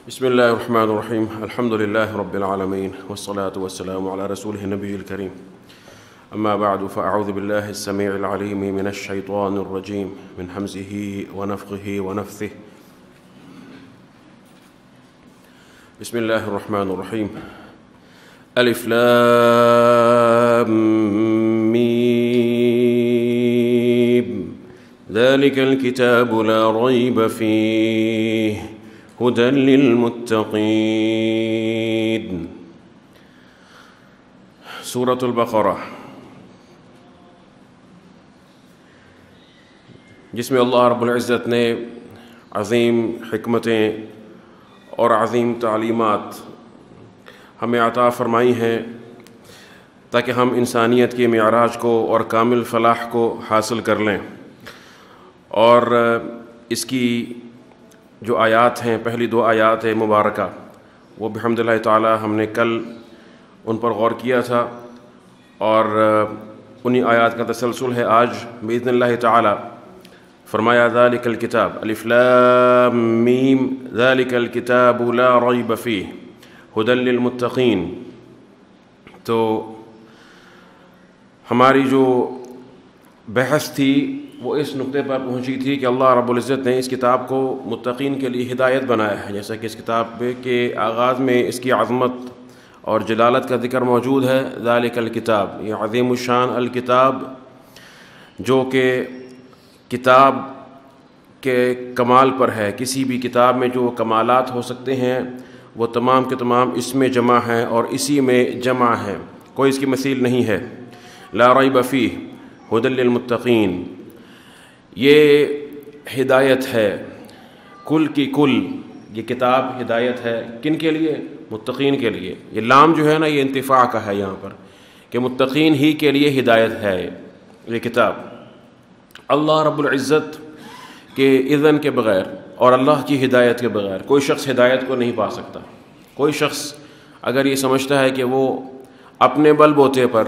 بسم الله الرحمن الرحيم الحمد لله رب العالمين والصلاة والسلام على رسوله النبي الكريم أما بعد فأعوذ بالله السميع العليم من الشيطان الرجيم من همزه ونفخه ونفثه بسم الله الرحمن الرحيم ألف لام ميم ذلك الكتاب لا ريب فيه هدى للمتقين سورة البقرہ، جس میں اللہ رب العزت نے عظیم حکمتیں اور عظیم تعلیمات ہمیں عطا فرمائی ہیں تاکہ ہم انسانیت کے معراج کو اور کامل فلاح کو حاصل کر لیں۔ اور اس کی جو آیات ہیں، پہلی دو آیات مبارکہ، وہ بحمد اللہ تعالی ہم نے کل ان پر غور کیا تھا، اور انہی آیات کا تسلسل ہے آج باذن اللہ تعالی۔ فرمایا ذالک الکتاب الف لام میم ذالک الکتاب لا ریب فیہ ھدی للمتقین۔ تو ہماری جو بحث تھی وہ اس نقطے پر پہنچی تھی کہ اللہ رب العزت نے اس کتاب کو متقین کے لیے ہدایت بنایا ہے، جیسا کہ اس کتاب کے آغاز میں اس کی عظمت اور جلالت کا ذکر موجود ہے۔ ذالک الکتاب، یہ عظیم الشان الکتاب، جو کہ کتاب کے کمال پر ہے۔ کسی بھی کتاب میں جو کمالات ہو سکتے ہیں وہ تمام کے تمام اس میں جمع ہیں اور اسی میں جمع ہیں، کوئی اس کی مثیل نہیں ہے۔ لا ریب فیہ ھدی للمتقین، یہ ہدایت ہے کل کی کل، یہ کتاب ہدایت ہے کن کے لیے؟ متقین کے لیے۔ یہ لام جو ہے نا، یہ انتفاع کا ہے یہاں پر، کہ متقین ہی کے لیے ہدایت ہے یہ کتاب۔ اللہ رب العزت کے اذن کے بغیر اور اللہ کی ہدایت کے بغیر کوئی شخص ہدایت کو نہیں پا سکتا۔ کوئی شخص اگر یہ سمجھتا ہے کہ وہ اپنے بل بوتے پر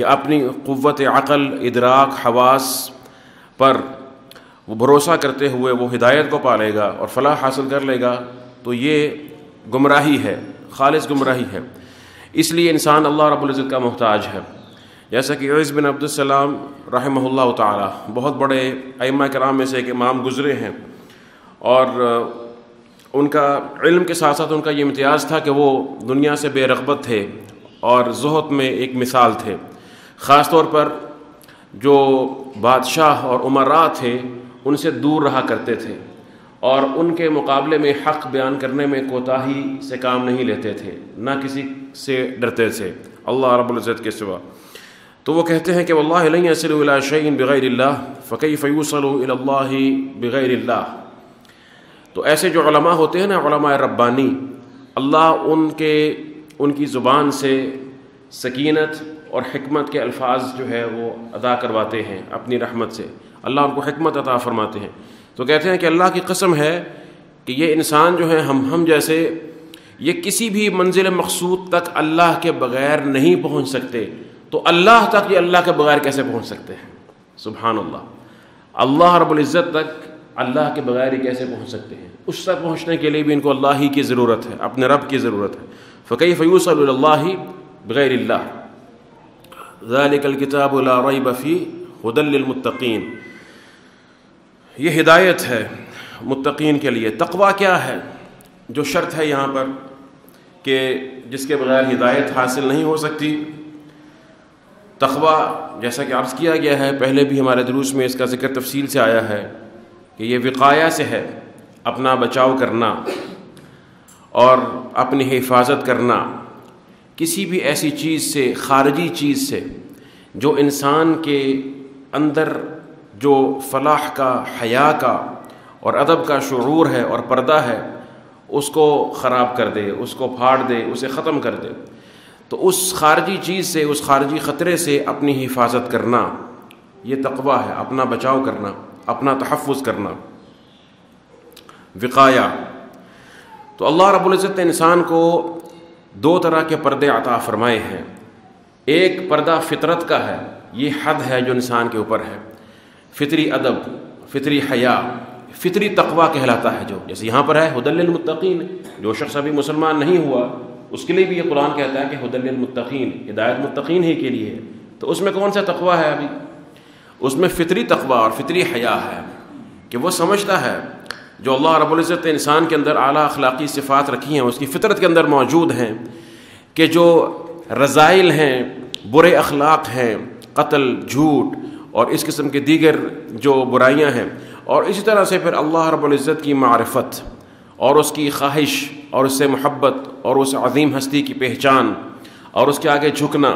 یا اپنی قوت عقل، ادراک، حواس پر وہ بھروسہ کرتے ہوئے وہ ہدایت کو پا لے گا اور فلاح حاصل کر لے گا، تو یہ گمراہی ہے، خالص گمراہی ہے۔ اس لیے انسان اللہ رب العزت کا محتاج ہے۔ جیسا کہ عیس بن عبد السلام رحمہ اللہ تعالی، بہت بڑے ائمہ کرام میں سے ایک امام گزرے ہیں، اور ان کا علم کے ساتھ ساتھ ان کا یہ امتیاز تھا کہ وہ دنیا سے بے رغبت تھے اور زہد میں ایک مثال تھے۔ خاص طور پر جو بادشاہ اور امراء تھے ان سے دور رہا کرتے تھے، اور ان کے مقابلے میں حق بیان کرنے میں کوتاہی سے کام نہیں لیتے تھے، نہ کسی سے ڈرتے تھے اللہ رب العزت کے سوا۔ تو وہ کہتے ہیں کہ واللہ لن یصلوا الی شیء بغیر اللہ فکیف یوصلوا الی اللہ بغیر اللہ۔ تو ایسے جو علماء ہوتے ہیں نا، علماء ربانی، اللہ ان کی زبان سے سکینت اور حکمت کے الفاظ جو ہے وہ ادا کرواتے ہیں اپنی رحمت سے، اللہ ان کو حکمت عطا فرماتے ہیں۔ تو کہتے ہیں کہ اللہ کی قسم ہے کہ یہ انسان جو ہے ہم جیسے، یہ کسی بھی منزل مقصود تک اللہ کے بغیر نہیں پہنچ سکتے، تو اللہ تک یہ اللہ کے بغیر کیسے پہنچ سکتے ہیں؟ سبحان اللہ، اللہ رب العزت تک اللہ کے بغیر ہی کیسے پہنچ سکتے ہیں؟ اس تک پہنچنے کے لیے بھی ان کو اللہ ہی کی ضرورت ہے، اپنے رب کی ضرورت ہے۔ فکیف یوصل الی اللہ بغیر اللہ ذالک الکتاب لا ریب فیہ ھدی للمتقین۔ یہ ہدایت ہے متقین کے لیے۔ تقویٰ کیا ہے؟ جو شرط ہے یہاں پر کہ جس کے بغیر ہدایت حاصل نہیں ہو سکتی۔ تقویٰ جیسا کہ عرض کیا گیا ہے پہلے بھی ہمارے دروس میں، اس کا ذکر تفصیل سے آیا ہے کہ یہ وقایہ سے ہے، اپنا بچاؤ کرنا اور اپنی حفاظت کرنا کسی بھی ایسی چیز سے، خارجی چیز سے، جو انسان کے اندر جو فلاح کا، حیا کا اور ادب کا شعور ہے اور پردہ ہے، اس کو خراب کر دے، اس کو پھاڑ دے، اسے ختم کر دے۔ تو اس خارجی چیز سے، اس خارجی خطرے سے اپنی حفاظت کرنا، یہ تقویٰ ہے، اپنا بچاؤ کرنا، اپنا تحفظ کرنا، وقایہ۔ تو اللہ رب العزت نے انسان کو دو طرح کے پردے عطا فرمائے ہیں۔ ایک پردہ فطرت کا ہے، یہ حد ہے جو انسان کے اوپر ہے، فطری ادب، فطری حیا، فطری تقوی کہلاتا ہے، جو جیسے یہاں پر ہے ہدی للمتقین، جو شخص ابھی مسلمان نہیں ہوا اس کے لیے بھی یہ قرآن کہتا ہے کہ ہدی للمتقین، ہدایت متقین ہی کے لیے ہے۔ تو اس میں کون سا تقوی ہے؟ ابھی اس میں فطری تقوی اور فطری حیا ہے کہ وہ سمجھتا ہے جو اللہ رب العزت نے انسان کے اندر اعلیٰ اخلاقی صفات رکھی ہیں، اس کی فطرت کے اندر موجود ہیں، کہ جو رذائل ہیں، برے اخلاق ہیں، قتل، جھوٹ اور اس قسم کے دیگر جو برائیاں ہیں، اور اسی طرح سے پھر اللہ رب العزت کی معرفت اور اس کی خواہش اور اس سے محبت اور اس عظیم ہستی کی پہچان اور اس کے آگے جھکنا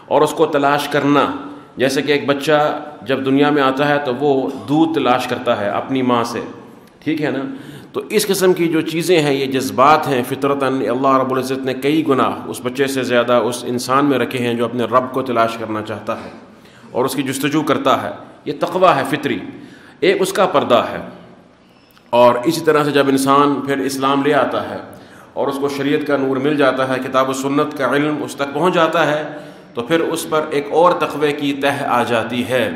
اور اس کو تلاش کرنا، جیسے کہ ایک بچہ جب دنیا میں آتا ہے تو وہ دودھ تلاش کرتا ہے اپنی ماں سے، ٹھیک ہے نا؟ تو اس قسم کی جو چیزیں ہیں، یہ جذبات ہیں فطرتاً اللہ رب العزت نے کئی گنا اس بچے سے زیادہ اس انسان میں رکھے ہیں جو اپنے رب کو تلاش کرنا چاہتا ہے اور اس کی جستجو کرتا ہے۔ یہ تقوی ہے فطری، ایک اس کا پردہ ہے۔ اور اسی طرح سے جب انسان پھر اسلام لے آتا ہے اور اس کو شریعت کا نور مل جاتا ہے، کتاب و سنت کا علم اس تک پہنچ جاتا ہے، تو پھر اس پر ایک اور تقوی کی تہ آ جاتی ہے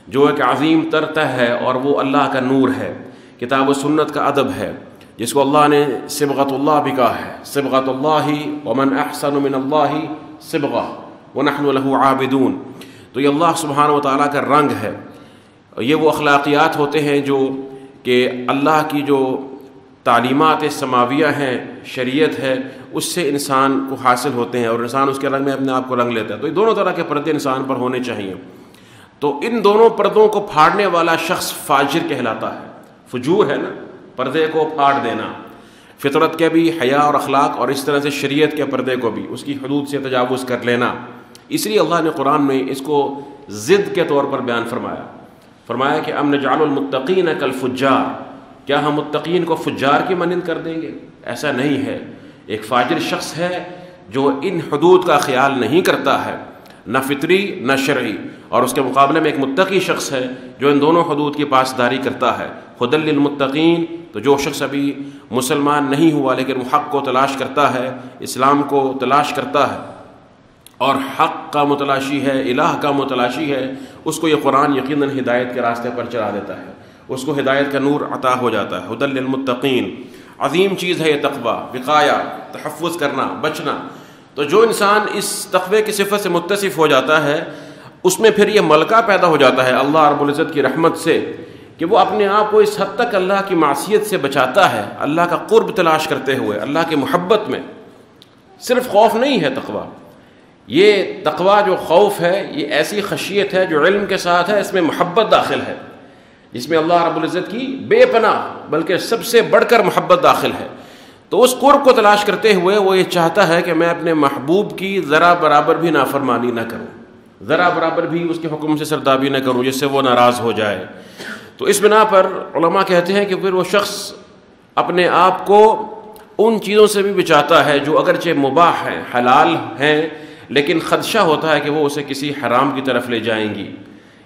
جو ایک عظیم تر تہ ہے، اور وہ اللہ کا نور ہے، کتاب و سنت کا ادب ہے، جس کو اللہ نے صبغۃ اللہ بھی کہا ہے، صبغۃ اللہ ومن احسن من اللہ صبغہ ونحن له عابدون۔ تو یہ اللہ سبحانہ و تعالیٰ کا رنگ ہے، یہ وہ اخلاقیات ہوتے ہیں جو کہ اللہ کی جو تعلیمات سماویہ ہیں، شریعت ہے، اس سے انسان کو حاصل ہوتے ہیں اور انسان اس کے رنگ میں اپنے آپ کو رنگ لیتا ہے۔ تو یہ دونوں طرح کے پردے انسان پر ہونے چاہیے۔ تو ان دونوں پردوں کو پھاڑنے والا شخص فاجر کہلاتا ہے۔ فجور ہے نا، پردے کو پھاڑ دینا، فطرت کے بھی، حیا اور اخلاق، اور اس طرح سے شریعت کے پردے کو بھی، اس کی حدود سے تجاوز کر لینا۔ اس لیے اللہ نے قرآن میں اس کو ضد کے طور پر بیان فرمایا کہ ام نجعل المتقین کالفجار، کیا ہم متقین کو فجار کی مانند کر دیں گے؟ ایسا نہیں ہے۔ ایک فاجر شخص ہے جو ان حدود کا خیال نہیں کرتا ہے، نہ فطری نہ شرعی، اور اس کے مقابلے میں ایک متقی شخص ہے جو ان دونوں حدود کی پاسداری کرتا ہے۔ ہدی للمتقین، تو جو شخص ابھی مسلمان نہیں ہوا لیکن وہ حق کو تلاش کرتا ہے، اسلام کو تلاش کرتا ہے اور حق کا متلاشی ہے، الہ کا متلاشی ہے، اس کو یہ قرآن یقیناً ہدایت کے راستے پر چلا دیتا ہے، اس کو ہدایت کا نور عطا ہو جاتا ہے۔ ہدی للمتقین، عظیم چیز ہے یہ تقوی، وقایا، تحفظ کرنا، بچنا۔ تو جو انسان اس تقوی کی صفت سے متصف ہو جاتا ہے، اس میں پھر یہ ملکہ پیدا ہو جاتا ہے اللہ رب العزت کی رحمت سے، کہ وہ اپنے آپ کو اس حد تک اللہ کی معصیت سے بچاتا ہے، اللہ کا قرب تلاش کرتے ہوئے، اللہ کی محبت میں۔ صرف خوف نہیں ہے تقوی، یہ تقوی جو خوف ہے، یہ ایسی خشیت ہے جو علم کے ساتھ ہے، اس میں محبت داخل ہے، جس میں اللہ رب العزت کی بے پناہ بلکہ سب سے بڑھ کر محبت داخل ہے۔ تو اس قرب کو تلاش کرتے ہوئے وہ یہ چاہتا ہے کہ میں اپنے محبوب کی ذرا برابر بھی نافرمانی نہ کروں، ذرا برابر بھی اس کے حکم سے سردابی نہ کروں جس سے وہ ناراض ہو جائے۔ تو اس بنا پر علماء کہتے ہیں کہ پھر وہ شخص اپنے آپ کو ان چیزوں سے بھی بچاتا ہے جو اگرچہ مباح ہیں، حلال ہیں، لیکن خدشہ ہوتا ہے کہ وہ اسے کسی حرام کی طرف لے جائیں گی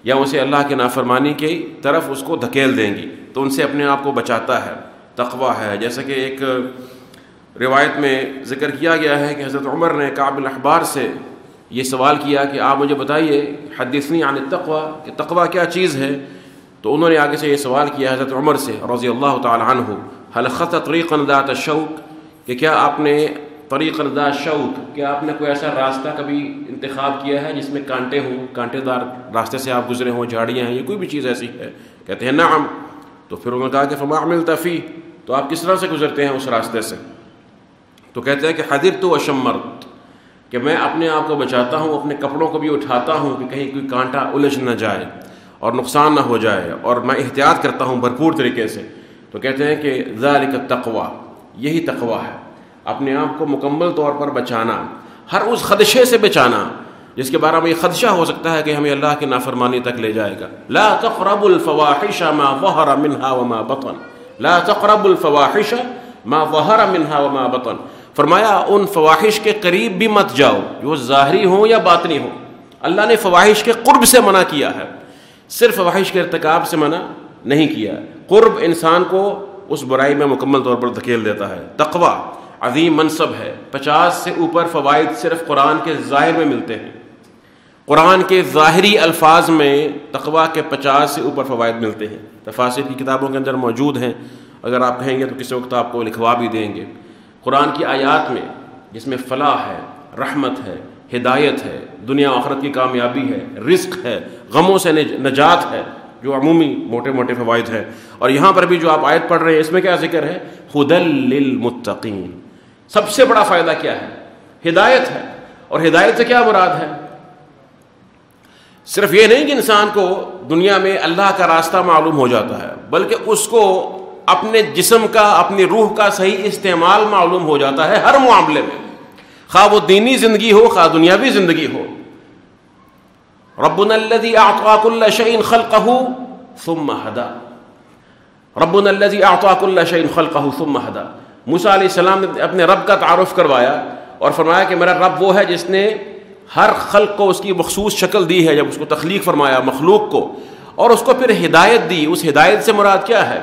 یا اسے اللہ کی نافرمانی کی طرف اس کو دھکیل دیں گی، تو ان سے اپنے آپ کو بچاتا ہے۔ تقوی ہے، جیسا کہ ایک روایت میں ذکر کیا گیا ہے کہ حضرت عمر نے کعب الاحبار سے یہ سوال کیا کہ آپ مجھے بتائیے حدثنی عن التقوی، کہ تقوی کیا چیز ہے؟ تو انہوں نے آگے سے یہ سوال کیا حضرت عمر سے رضی اللہ تعالی عنہ، هل خط طریقا ذات الشوک، کہ کیا آپ نے طریقا ذات شوک، کیا آپ نے کوئی ایسا راستہ کبھی انتخاب کیا ہے جس میں کانٹے ہوں، کانٹے دار راستے سے آپ گزرے ہوں، جھاڑیاں ہیں، یہ کوئی بھی چیز ایسی ہے؟ کہتے ہیں نعم۔ تو پھر انہوں نے کہا کہ فما عملت فیہ، تو آپ کس طرح سے گزرتے ہیں اس راستے سے؟ تو کہتے ہیں کہ حذرت وشمرت، کہ میں اپنے آپ کو بچاتا ہوں، اپنے کپڑوں کو بھی اٹھاتا ہوں کہ کہیں کوئی کانٹا الجھ نہ جائے اور نقصان نہ ہو جائے، اور میں احتیاط کرتا ہوں بھرپور طریقے سے۔ تو کہتے ہیں کہ ذالک التقوی، یہی تقوی ہے، اپنے آپ کو مکمل طور پر بچانا، ہر اس خدشے سے بچانا جس کے بارے میں یہ خدشہ ہو سکتا ہے کہ ہمیں اللہ کی نافرمانی تک لے جائے گا۔ لا تقربوا الفواحش ما ظهر منها وما بطن، لا تقربوا الفواحش ما ظهر منها وما بطن، فرمایا ان فواحش کے قریب بھی مت جاؤ جو ظاہری ہوں یا باطنی ہوں۔ اللہ نے فواحش کے قرب سے منع کیا ہے، صرف فواحش کے ارتکاب سے منع نہیں کیا۔ قرب انسان کو اس برائی میں مکمل طور پر دھکیل دیتا ہے۔ تقوی عظیم منصب ہے، 50 سے اوپر فوائد صرف قرآن کے ظاہر میں ملتے ہیں، قرآن کے ظاہری الفاظ میں تقویٰ کے 50 سے اوپر فوائد ملتے ہیں، تفاسیر کی کتابوں کے اندر موجود ہیں، اگر آپ کہیں گے تو کسی وقت آپ کو لکھوا بھی دیں گے۔ قرآن کی آیات میں جس میں فلاح ہے، رحمت ہے، ہدایت ہے، دنیا آخرت کی کامیابی ہے، رزق ہے، غموں سے نجات ہے، جو عمومی موٹے موٹے فوائد ہیں۔ اور یہاں پر بھی جو آپ آیت پڑھ رہے ہیں اس میں کیا ذکر ہے؟ ہدی للمتقین۔ سب سے بڑا فائدہ کیا ہے؟ ہدایت ہے۔ اور ہدایت سے کیا مراد ہے؟ صرف یہ نہیں کہ انسان کو دنیا میں اللہ کا راستہ معلوم ہو جاتا ہے، بلکہ اس کو اپنے جسم کا، اپنی روح کا صحیح استعمال معلوم ہو جاتا ہے ہر معاملے میں، خواہ وہ دینی زندگی ہو خواہ دنیاوی زندگی ہو۔ ربنا الذي اعطى كل شيء خلقه ثم هدى، ربنا الذي اعطى كل شيء خلقه ثم هدى۔ موسیٰ علیہ السلام نے اپنے رب کا تعارف کروایا اور فرمایا کہ میرا رب وہ ہے جس نے ہر خلق کو اس کی مخصوص شکل دی ہے، جب اس کو تخلیق فرمایا مخلوق کو، اور اس کو پھر ہدایت دی۔ اس ہدایت سے مراد کیا ہے؟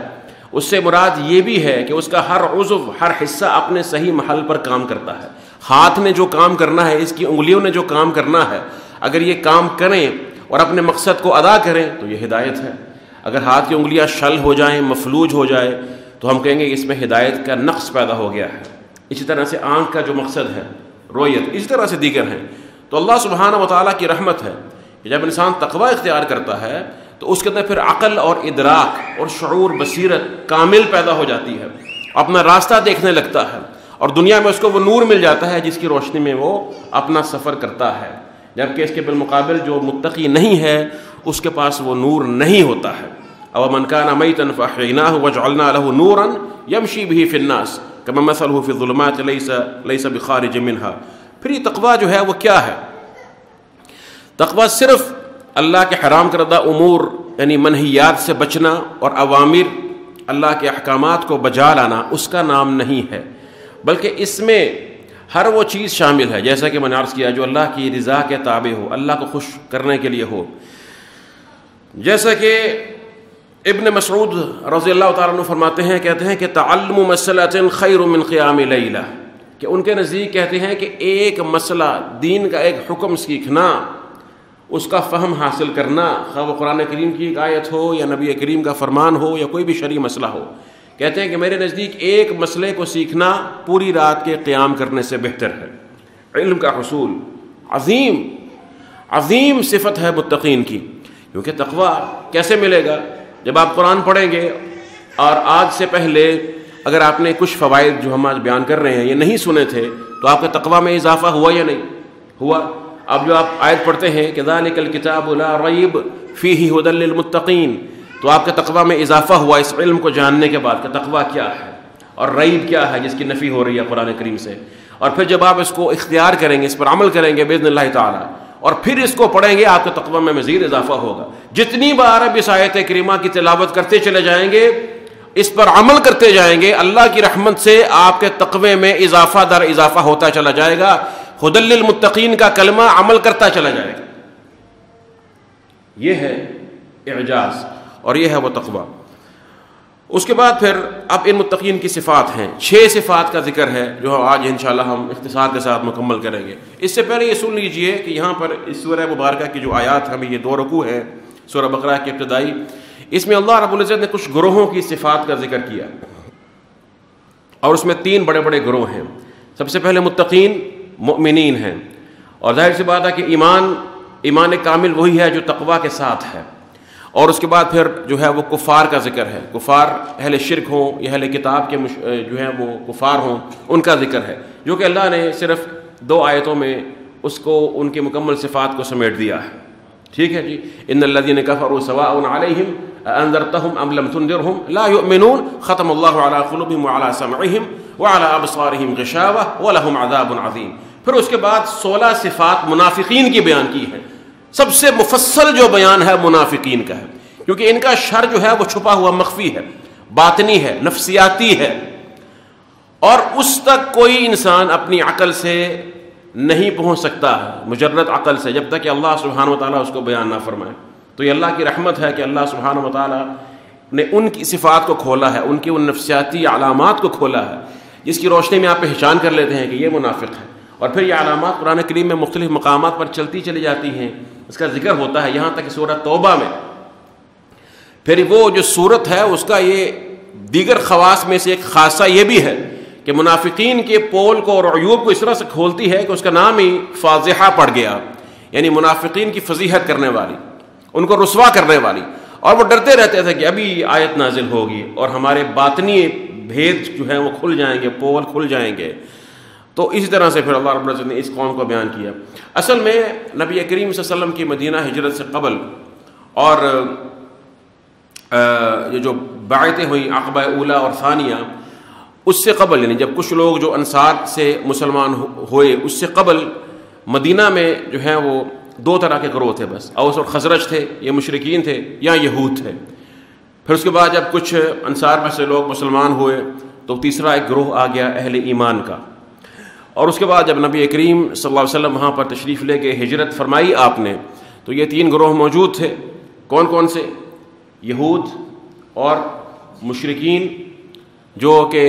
اس سے مراد یہ بھی ہے کہ اس کا ہر عضو، ہر حصہ اپنے صحیح محل پر کام کرتا ہے۔ ہاتھ نے جو کام کرنا ہے، اس کی انگلیوں نے جو کام کرنا ہے، اگر یہ کام کریں اور اپنے مقصد کو ادا کریں تو یہ ہدایت ہے۔ اگر ہاتھ کی انگلیاں شل ہو جائیں، مفلوج ہو جائے، تو ہم کہیں گے کہ اس میں ہدایت کا نقص پیدا ہو گیا ہے۔ اسی طرح سے آنکھ کا جو مقصد ہے رویت، اسی طرح سے دیگر ہیں۔ تو اللہ سبحانہ و تعالیٰ کی رحمت ہے کہ جب انسان تقوی اختیار کرتا ہے تو اس کے اندر پھر عقل اور ادراک اور شعور، بصیرت کامل پیدا ہو جاتی ہے، اپنا راستہ دیکھنے لگتا ہے، اور دنیا میں اس کو وہ نور مل جاتا ہے جس کی روشنی میں وہ اپنا سفر کرتا ہے، جبکہ اس کے بالمقابل جو متقی نہیں ہے اس کے پاس وہ نور نہیں ہوتا ہے۔ او من کان میتا فاحییناہ وجعلنا له نورا یمشی بہ فی الناس کما مثلہ فی الظلمات لیس بخارج منہا۔ پھر یہ تقویٰ جو ہے وہ کیا ہے؟ تقویٰ صرف اللہ کے حرام کردہ امور یعنی منہیات سے بچنا اور اوامر اللہ کے احکامات کو بجا لانا اس کا نام نہیں ہے، بلکہ اس میں ہر وہ چیز شامل ہے، جیسا کہ میں نے عرض کیا، جو اللہ کی رضا کے تابع ہو، اللہ کو خوش کرنے کے لیے ہو۔ جیسا کہ ابن مسعود رضی اللہ تعالیٰ عنہ فرماتے ہیں، کہتے ہیں کہ تعلم مسئلۃ خیر من قیام لیلہ، کہ ان کے نزدیک کہتے ہیں کہ ایک مسئلہ، دین کا ایک حکم سیکھنا، اس کا فہم حاصل کرنا، خواہ وہ قرآن کریم کی ایک آیت ہو یا نبی کریم کا فرمان ہو یا کوئی بھی شرعی مسئلہ ہو، کہتے ہیں کہ میرے نزدیک ایک مسئلے کو سیکھنا پوری رات کے قیام کرنے سے بہتر ہے۔ علم کا حصول عظیم صفت ہے متقین کی، کیونکہ تقویٰ کیسے ملے گا؟ جب آپ قرآن پڑھیں گے اور آج سے پہلے اگر آپ نے کچھ فوائد جو ہم آج بیان کر رہے ہیں یہ نہیں سنے تھے تو آپ کا تقویٰ میں اضافہ ہوا یا نہیں ہوا؟ اب جو آپ آیت پڑھتے ہیں کہ ذالک الکتاب لا ریب فیہ ھدی للمتقین، تو آپ کے تقویٰ میں اضافہ ہوا اس علم کو جاننے کے بعد کہ تقویٰ کیا ہے اور ریب کیا ہے جس کی نفی ہو رہی ہے قرآن کریم سے۔ اور پھر جب آپ اس کو اختیار کریں گے، اس پر عمل کریں گے باذن اللہ تعالیٰ، اور پھر اس کو پڑھیں گے، آپ کے تقویٰ میں مزید اضافہ ہوگا۔ جتنی بار آپ اس آیت کریمہ کی تلاوت کرتے چلے جائیں گے، اس پر عمل کرتے جائیں گے، اللہ کی رحمت سے آپ کے تقوی میں اضافہ در اضافہ ہوتا چلا جائے گا۔ ھدی للمتقین کا کلمہ عمل کرتا چلا جائے گا۔ یہ ہے اعجاز اور یہ ہے وہ تقویٰ۔ اس کے بعد پھر اب ان متقین کی صفات ہیں، 6 صفات کا ذکر ہے جو آج انشاءاللہ ہم اختصار کے ساتھ مکمل کریں گے۔ اس سے پہلے یہ سن لیجئے کہ یہاں پر اس سورہ مبارکہ کی جو آیات ہمیں یہ 2 رکوع ہیں سورہ بقرہ کی ابتدائی، اس میں اللہ رب العزت نے کچھ گروہوں کی صفات کا ذکر کیا، اور اس میں 3 بڑے بڑے گروہ ہیں۔ سب سے پہلے متقین مؤمنین ہیں، اور ظاہر سی بات ہے کہ ایمان کامل وہی ہے جو تقویٰ کے ساتھ ہے۔ اور اس کے بعد پھر جو ہے وہ کفار کا ذکر ہے، کفار اہل شرک ہوں یا اہل کتاب کے جو ہیں وہ کفار ہوں، ان کا ذکر ہے، جو کہ اللہ نے صرف 2 آیتوں میں اس کو ان کی مکمل صفات کو سمیٹ دیا ہے۔ ٹھیک ہے جی، ان الذین کفروا سواء علیہم انذرتہم ام لم تنذرہم لا یؤمنون ختم اللہ علی قلوبہم وعلی سمعہم وعلی ابصارہم غشاوہ ولہم عذاب عظیم۔ پھر اس کے بعد 16 صفات منافقین کی بیان کی ہیں۔ سب سے مفصل جو بیان ہے منافقین کا ہے، کیونکہ ان کا شر جو ہے وہ چھپا ہوا مخفی ہے، باطنی ہے، نفسیاتی ہے، اور اس تک کوئی انسان اپنی عقل سے نہیں پہنچ سکتا ہے، مجرد عقل سے، جب تک کہ اللہ سبحانہ و تعالیٰ اس کو بیان نہ فرمائے۔ تو یہ اللہ کی رحمت ہے کہ اللہ سبحانہ و تعالیٰ نے ان کی صفات کو کھولا ہے، ان کی ان نفسیاتی علامات کو کھولا ہے، جس کی روشنی میں آپ پہچان کر لیتے ہیں کہ یہ منافق ہے۔ اور پھر یہ علامات قرآن کریم میں مختلف مقامات پر چلتی چلی جاتی ہیں، اس کا ذکر ہوتا ہے، یہاں تک کہ سورہ توبہ میں۔ پھر وہ جو سورت ہے اس کا یہ دیگر خواص میں سے ایک خاصہ یہ بھی ہے کہ منافقین کے پول کو اور عیوب کو اس طرح سے کھولتی ہے کہ اس کا نام ہی فاضحہ پڑ گیا، یعنی منافقین کی فضیحت کرنے والی، ان کو رسوا کرنے والی۔ اور وہ ڈرتے رہتے تھے کہ ابھی آیت نازل ہوگی اور ہمارے باطنی بھید جو ہیں وہ کھل جائیں گے، پول کھل جائیں گے۔ تو اسی طرح سے پھر اللہ رب العزت نے اس قوم کو بیان کیا۔ اصل میں نبی کریم صلی اللہ علیہ وسلم کی مدینہ ہجرت سے قبل اور یہ جو بیعتیں ہوئیں عقبہ اولا اور ثانیہ، اس سے قبل، یعنی جب کچھ لوگ جو انصار سے مسلمان ہوئے، اس سے قبل مدینہ میں جو ہیں وہ دو طرح کے گروہ تھے بس، اوس اور خزرج تھے، یہ مشرکین تھے یا یہود تھے۔ پھر اس کے بعد جب کچھ انصار میں سے لوگ مسلمان ہوئے تو تیسرا ایک گروہ آ گیا اہل ایمان کا۔ اور اس کے بعد جب نبی کریم صلی اللہ علیہ وسلم وہاں پر تشریف لے کے ہجرت فرمائی آپ نے، تو یہ تین گروہ موجود تھے۔ کون کون سے؟ یہود اور مشرکین جو کہ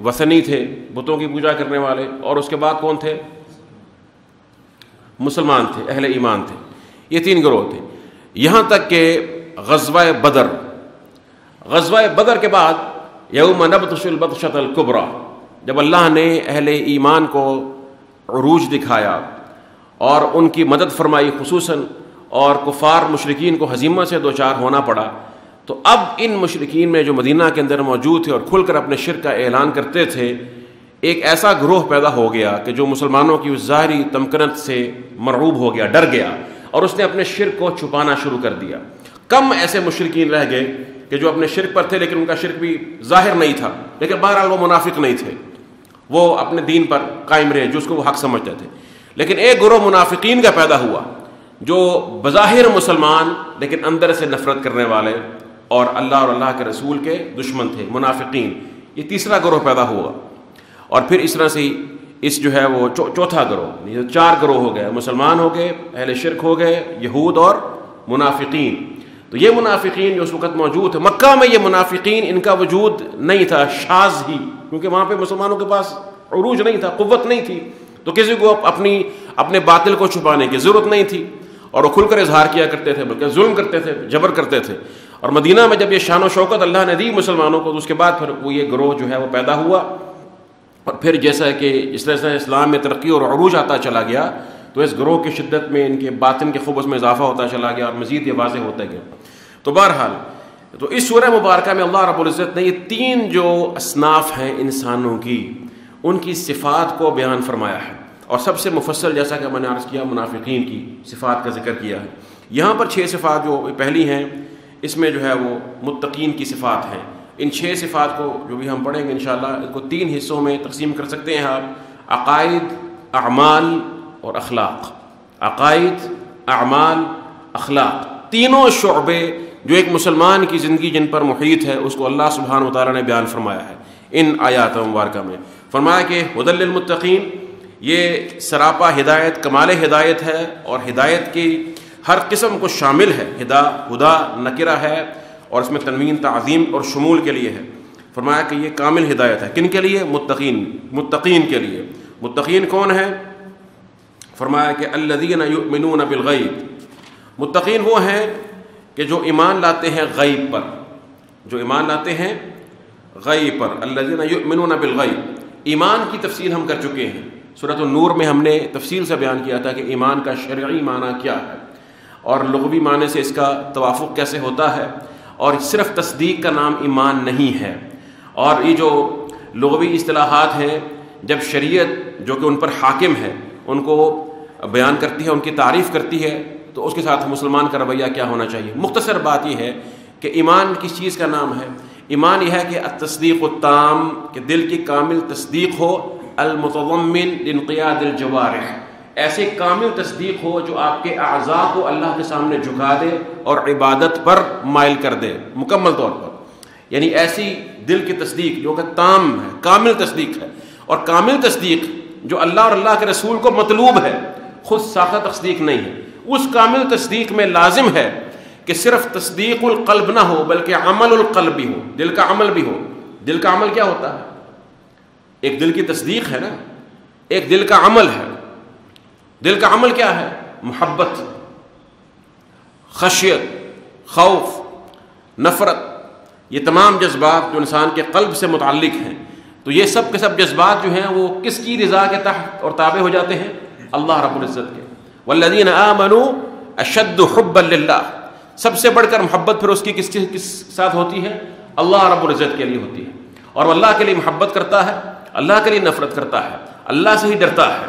وثنی تھے، بتوں کی پوجا کرنے والے، اور اس کے بعد کون تھے؟ مسلمان تھے، اہل ایمان تھے۔ یہ تین گروہ تھے، یہاں تک کہ غزوہ بدر کے بعد یوم نبطش البطشۃ الکبریٰ، جب اللہ نے اہل ایمان کو عروج دکھایا اور ان کی مدد فرمائی خصوصاً، اور کفار مشرکین کو ہزیمت سے دوچار ہونا پڑا، تو اب ان مشرکین میں جو مدینہ کے اندر موجود تھے اور کھل کر اپنے شرک کا اعلان کرتے تھے، ایک ایسا گروہ پیدا ہو گیا کہ جو مسلمانوں کی ظاہری تمکنت سے مرعوب ہو گیا، ڈر گیا، اور اس نے اپنے شرک کو چھپانا شروع کر دیا۔ کم ایسے مشرکین رہ گئے کہ جو اپنے شرک پر تھے لیکن ان کا شرک بھی ظاہر نہیں تھا، لیکن بہرحال وہ منافق نہیں تھے، وہ اپنے دین پر قائم رہے جس کو وہ حق سمجھتے تھے۔ لیکن ایک گروہ منافقین کا پیدا ہوا جو بظاہر مسلمان لیکن اندر سے نفرت کرنے والے اور اللہ اور اللہ کے رسول کے دشمن تھے، منافقین۔ یہ تیسرا گروہ پیدا ہوا، اور پھر اس طرح سے اس جو ہے وہ چوتھا گروہ، یہ چار گروہ ہو گئے، مسلمان ہو گئے، اہل شرک ہو گئے، یہود اور منافقین۔ تو یہ منافقین جو اس وقت موجود تھے مکہ میں، یہ منافقین ان کا وجود نہیں تھا، شاذ ہی، کیونکہ وہاں پہ مسلمانوں کے پاس عروج نہیں تھا، قوت نہیں تھی، تو کسی کو اپنے باطل کو چھپانے کی ضرورت نہیں تھی، اور وہ کھل کر اظہار کیا کرتے تھے، بلکہ ظلم کرتے تھے، جبر کرتے تھے۔ اور مدینہ میں جب یہ شان و شوکت اللہ نے دی مسلمانوں کو، تو اس کے بعد پھر وہ یہ گروہ جو ہے وہ پیدا ہوا، اور پھر جیسا کہ اس طرح سے اسلام میں ترقی اور عروج آتا چلا گیا، تو اس گروہ کی شدت میں ان کے باطن کے خبث میں اضافہ ہوتا چلا گیا، اور مزید یہ واضح ہوتا گیا۔ تو بہرحال تو اس سورہ مبارکہ میں اللہ رب العزت نے یہ تین جو اصناف ہیں انسانوں کی، ان کی صفات کو بیان فرمایا ہے، اور سب سے مفصل جیسا کہ میں نے عرض کیا منافقین کی صفات کا ذکر کیا ہے۔ یہاں پر 6 صفات جو پہلی ہیں، اس میں جو ہے وہ متقین کی صفات ہیں۔ ان 6 صفات کو جو بھی ہم پڑھیں گے انشاءاللہ، ان کو 3 حصوں میں تقسیم کر سکتے ہیں آپ: عقائد، اعمال اور اخلاق۔ عقائد، اعمال، اخلاق، تینوں شعبے جو ایک مسلمان کی زندگی جن پر محیط ہے، اس کو اللہ سبحانہ و تعالیٰ نے بیان فرمایا ہے ان آیات مبارکہ میں۔ فرمایا کہ ھدی للمتقین، یہ سراپا ہدایت، کمال ہدایت ہے، اور ہدایت کی ہر قسم کو شامل ہے۔ ہدا نکرہ ہے، اور اس میں تنوین تعظیم اور شمول کے لیے ہے۔ فرمایا کہ یہ کامل ہدایت ہے، کن کے لیے؟ متقین کے لیے۔ متقین کون ہے؟ فرمایا کہ الذین یؤمنون بالغیب، متقین وہ ہیں کہ جو ایمان لاتے ہیں غیب پر، جو ایمان لاتے ہیں غیب پر۔ الذین یؤمنون بالغیب، ایمان کی تفصیل ہم کر چکے ہیں، سورۃ النور میں ہم نے تفصیل سے بیان کیا تھا کہ ایمان کا شرعی معنی کیا ہے، اور لغوی معنی سے اس کا توافق کیسے ہوتا ہے، اور صرف تصدیق کا نام ایمان نہیں ہے۔ اور یہ جو لغوی اصطلاحات ہیں، جب شریعت جو کہ ان پر حاکم ہے ان کو بیان کرتی ہے، ان کی تعریف کرتی ہے، تو اس کے ساتھ مسلمان کا رویہ کیا ہونا چاہیے؟ مختصر بات یہ ہے کہ ایمان کس چیز کا نام ہے؟ ایمان یہ ہے کہ التصدیق التام، کہ دل کی کامل تصدیق ہو، المتضمن لانقیاد الجوارح، ایسے کامل تصدیق ہو جو آپ کے اعضاء کو اللہ کے سامنے جھکا دے اور عبادت پر مائل کر دے مکمل طور پر، یعنی ایسی دل کی تصدیق جو کہ تام ہے، کامل تصدیق ہے۔ اور کامل تصدیق جو اللہ اور اللہ کے رسول کو مطلوب ہے، خود ساختہ تصدیق نہیں ہے، اس کامل تصدیق میں لازم ہے کہ صرف تصدیق القلب نہ ہو بلکہ عمل القلب بھی ہو، دل کا عمل بھی ہو۔ دل کا عمل کیا ہوتا ہے؟ ایک دل کی تصدیق ہے نا، ایک دل کا عمل ہے۔ دل کا عمل کیا ہے؟ محبت، خشیت، خوف، نفرت، یہ تمام جذبات جو انسان کے قلب سے متعلق ہیں، تو یہ سب کے سب جذبات جو ہیں وہ کس کی رضا کے تحت اور تابع ہو جاتے ہیں؟ اللہ رب العزت کے. والذین آمنوا اشد حبا للہ، سب سے بڑھ کر محبت پھر اس کی کس ساتھ ہوتی ہے؟ اللہ رب العزت کے لیے ہوتی ہے. اور وہ اللہ کے لیے محبت کرتا ہے، اللہ کے لیے نفرت کرتا ہے، اللہ سے ہی ڈرتا ہے.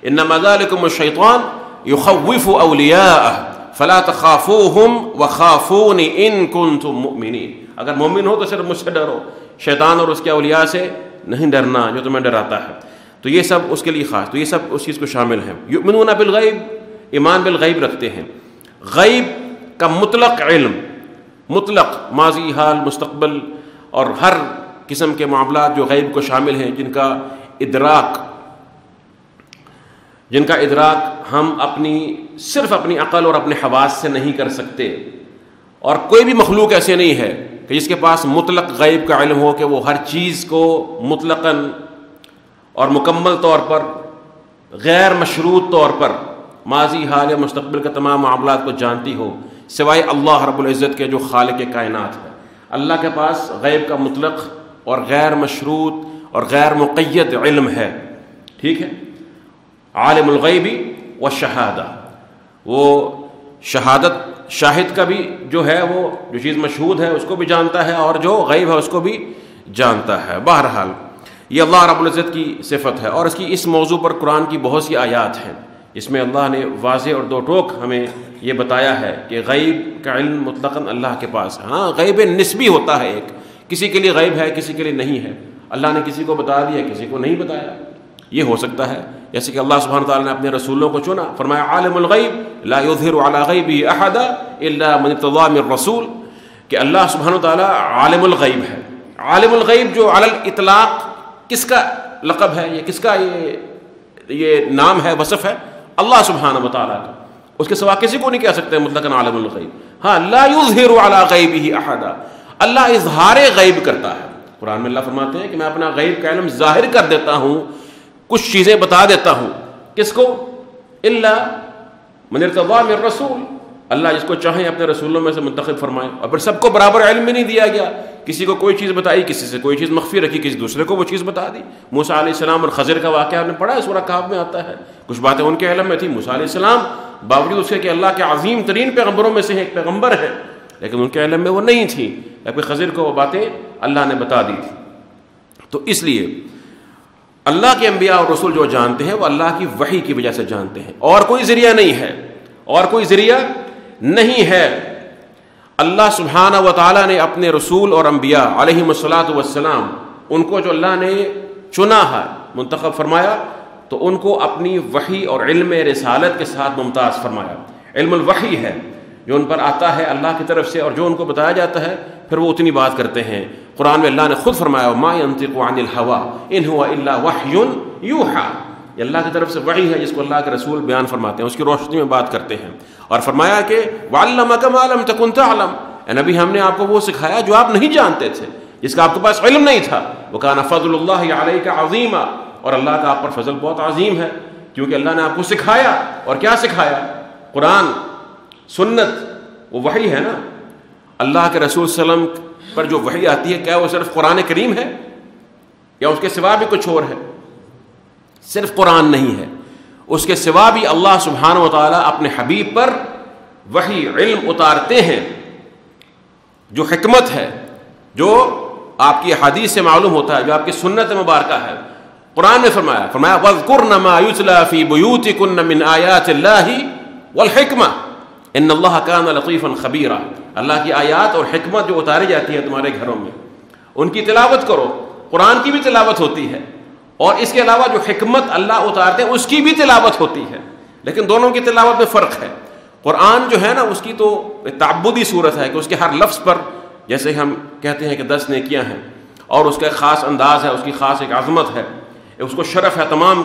انما ذلکم الشیطان یخوف اولیاءہ فلا تخافوہم وخافون ان کنتم مؤمنین. اگر مومن ہو تو صرف مجھ سے ڈرو، شیطان اور اس کے اولیاء سے نہیں ڈرنا جو تمہیں ڈراتا ہے. تو یہ سب اس کے لیے خاص، تو یہ سب اس چیز کو شامل ہے. یؤمنون بالغیب، ایمان بالغیب رکھتے ہیں. غیب کا مطلق علم، مطلق ماضی، حال، مستقبل اور ہر قسم کے معاملات جو غیب کو شامل ہیں، جن کا ادراک ہم صرف اپنی عقل اور اپنے حواس سے نہیں کر سکتے. اور کوئی بھی مخلوق ایسے نہیں ہے کہ جس کے پاس مطلق غیب کا علم ہو کہ وہ ہر چیز کو مطلقاً اور مکمل طور پر غیر مشروط طور پر ماضی، حال یا مستقبل کے تمام معاملات کو جانتی ہو، سوائے اللہ رب العزت کے جو خالق کائنات ہے. اللہ کے پاس غیب کا مطلق اور غیر مشروط اور غیر مقید علم ہے. ٹھیک ہے. عالم الغیب والشہادہ، وہ شاہد کا بھی جو ہے، وہ جو چیز مشہود ہے اس کو بھی جانتا ہے اور جو غیب ہے اس کو بھی جانتا ہے. بہرحال یہ اللہ رب العزت کی صفت ہے. اور اس موضوع پر قرآن کی بہت سی آیات ہیں. اس میں اللہ نے واضح اور دو ٹوک ہمیں یہ بتایا ہے کہ غیب کا علم مطلقاً اللہ کے پاس ہے. ہاں غیب نسبی ہوتا ہے، ایک کسی کے لیے غیب ہے، کسی کے لیے نہیں ہے. اللہ نے کسی کو بتا دیا، کسی کو نہیں بتایا، یہ ہو سکتا ہے. جیسے کہ اللہ سبحانہ تعالیٰ نے اپنے رسولوں کو چنا، فرمایا عالم الغیب لا یظہر علی غیبہ احدا الا من ارتضی من رسول، کہ اللہ سبحانہ تعالیٰ عالم الغیب ہے. عالم الغیب جو علی الاطلاق کس کا لقب ہے، یہ کس کا یہ نام ہے، وصف ہے؟ اللہ سبحانہ وتعالیٰ کا. اس کے سوا کسی کو نہیں کہہ سکتے مطلقاً عالم الغیب. ہاں لا یظہر علی غیبہ احدا، اللہ اظہار غیب کرتا ہے. قرآن میں اللہ فرماتے ہیں کہ میں اپنا غیب کا علم ظاہر کر دیتا ہوں، کچھ چیزیں بتا دیتا ہوں. کس کو؟ الا من ارتضی من رسول، اللہ جس کو چاہیں اپنے رسولوں میں سے منتخب فرمائیں. اور پھر سب کو برابر علم بھی نہیں دیا گیا، کسی کو کوئی چیز بتائی، کسی سے کوئی چیز مخفی رکھی، کسی دوسرے کو وہ چیز بتا دی. موسیٰ علیہ السلام اور خضر کا واقعہ آپ نے پڑھا ہے، سورہ کہف میں آتا ہے. کچھ باتیں ان کے علم میں تھیں. موسیٰ علیہ السلام باوجود اس کے کہ اللہ کے عظیم ترین پیغمبروں میں سے ایک پیغمبر ہے، لیکن ان کے علم میں وہ نہیں تھیں، لیکن خضر کو وہ باتیں اللہ نے بتا دی تھی. تو اس لیے اللہ کے انبیاء اور رسول جو جانتے ہیں وہ اللہ کی وحی کی وجہ سے جانتے ہیں، اور کوئی ذریعہ نہیں ہے، اور کوئی ذریعہ نہیں ہے. اللہ سبحانہ و تعالیٰ نے اپنے رسول اور انبیاء علیہم الصلاۃ والسلام، ان کو جو اللہ نے چنا ہے، منتخب فرمایا، تو ان کو اپنی وحی اور علم رسالت کے ساتھ ممتاز فرمایا. علم الوحی ہے جو ان پر آتا ہے اللہ کی طرف سے، اور جو ان کو بتایا جاتا ہے پھر وہ اتنی بات کرتے ہیں. قرآن میں اللہ نے خود فرمایا ما ينطق عن الهوى ان هو الا وحی یوحى، یہ اللہ کی طرف سے وحی ہے جس کو اللہ کے رسول بیان فرماتے ہیں، اس کی روشنی میں بات کرتے ہیں. اور فرمایا کہ وعلمک ما لم تکن تعلم، اے نبی ہم نے آپ کو وہ سکھایا جو آپ نہیں جانتے تھے، جس کا آپ کے پاس علم نہیں تھا. وکان فضل اللہ علیک عظیما، اور اللہ کا آپ پر فضل بہت عظیم ہے کیونکہ اللہ نے آپ کو سکھایا. اور کیا سکھایا؟ قرآن، سنت، وہ وحی ہے نا. اللہ کے رسول صلی اللہ علیہ وسلم پر جو وحی آتی ہے، کیا وہ صرف قرآن کریم ہے یا اس کے سوا بھی کچھ اور ہے؟ صرف قرآن نہیں ہے، اس کے سوا بھی اللہ سبحانہ و تعالیٰ اپنے حبیب پر وحی علم اتارتے ہیں. جو حکمت ہے، جو آپ کی حدیث سے معلوم ہوتا ہے، جو آپ کی سنت مبارکہ ہے. قرآن نے فرمایا وَاذْكُرْنَ مَا يُتْلَى فِي بُيُوتِكُنَّ مِنْ آيَاتِ اللَّهِ وَالْحِكْمَةِ إِنَّ اللَّهَ كَانَ لَطِيفًا خَبِيرًا. اللہ کی آیات اور حکمت جو اتاری جاتی ہے تمہارے گھروں میں، ان کی تلاوت کرو. قرآن کی بھی تلاوت ہوتی ہے، اور اس کے علاوہ جو حکمت اللہ اتارتے ہیں اس کی بھی تلاوت ہوتی ہے، لیکن دونوں کی تلاوت میں فرق ہے. قرآن جو ہے نا، اس کی تو تعبدی صورت ہے کہ اس کے ہر لفظ پر جیسے ہم کہتے ہیں کہ 10 نیکیاں ہیں، اور اس کا ایک خاص انداز ہے، اس کی خاص ایک عظمت ہے، اس کو شرف ہے تمام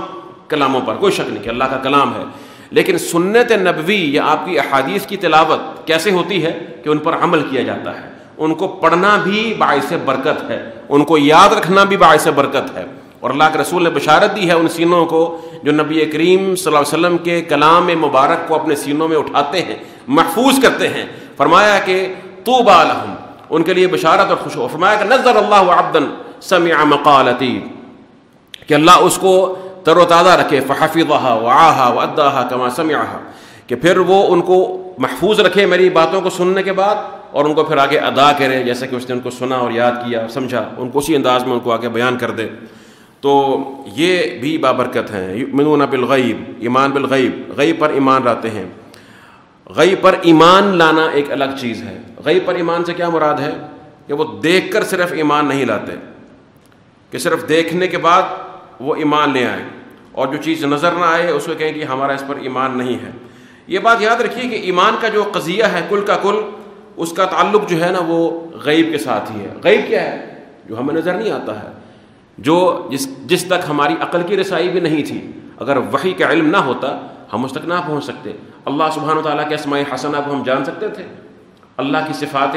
کلاموں پر، کوئی شک نہیں کہ اللہ کا کلام ہے. لیکن سنت نبوی یا آپ کی احادیث کی تلاوت کیسے ہوتی ہے کہ ان پر عمل کیا جاتا ہے. ان کو پڑھنا بھی باعث برکت ہے، ان کو یاد رکھنا بھی باعث برکت ہے، اور اللہ کے رسول نے بشارت دی ہے ان سینوں کو جو نبی کریم صلی اللہ علیہ وسلم کے کلام مبارک کو اپنے سینوں میں اٹھاتے ہیں، محفوظ کرتے ہیں. فرمایا کہ طوبی لہم، ان کے لیے بشارت اور خوشو. فرمایا کہ نذر اللہ عبدا سمع مقالتی، کہ اللہ اس کو تر و تازہ رکھے، فحفظھا وعاھا واداھا کما سمعھا، کہ پھر وہ ان کو محفوظ رکھے میری باتوں کو سننے کے بعد، اور ان کو پھر آگے ادا کرے جیسا کہ اس نے ان کو سنا اور یاد کیا سمجھا، ان کو اسی انداز میں ان کو آگے بیان کر دے. تو یہ بھی بابرکت ہیں. یؤمنون بالغیب، ایمان بالغیب، غیب پر ایمان لاتے ہیں. غیب پر ایمان لانا ایک الگ چیز ہے. غیب پر ایمان سے کیا مراد ہے؟ کہ وہ دیکھ کر صرف ایمان نہیں لاتے، کہ صرف دیکھنے کے بعد وہ ایمان لے آئیں، اور جو چیز نظر نہ آئے اس کو کہیں کہ ہمارا اس پر ایمان نہیں ہے. یہ بات یاد رکھیے کہ ایمان کا جو قضیہ ہے کل کا کل، اس کا تعلق جو ہے نا وہ غیب کے ساتھ ہی ہے. غیب کیا ہے؟ جو ہمیں نظر نہیں آتا ہے، جو جس تک ہماری عقل کی رسائی بھی نہیں تھی. اگر وحی کا علم نہ ہوتا ہم اس تک نہ پہنچ سکتے. اللہ سبحانہ و تعالیٰ کے اسماء حسنہ کو ہم جان سکتے تھے؟ اللہ کی صفات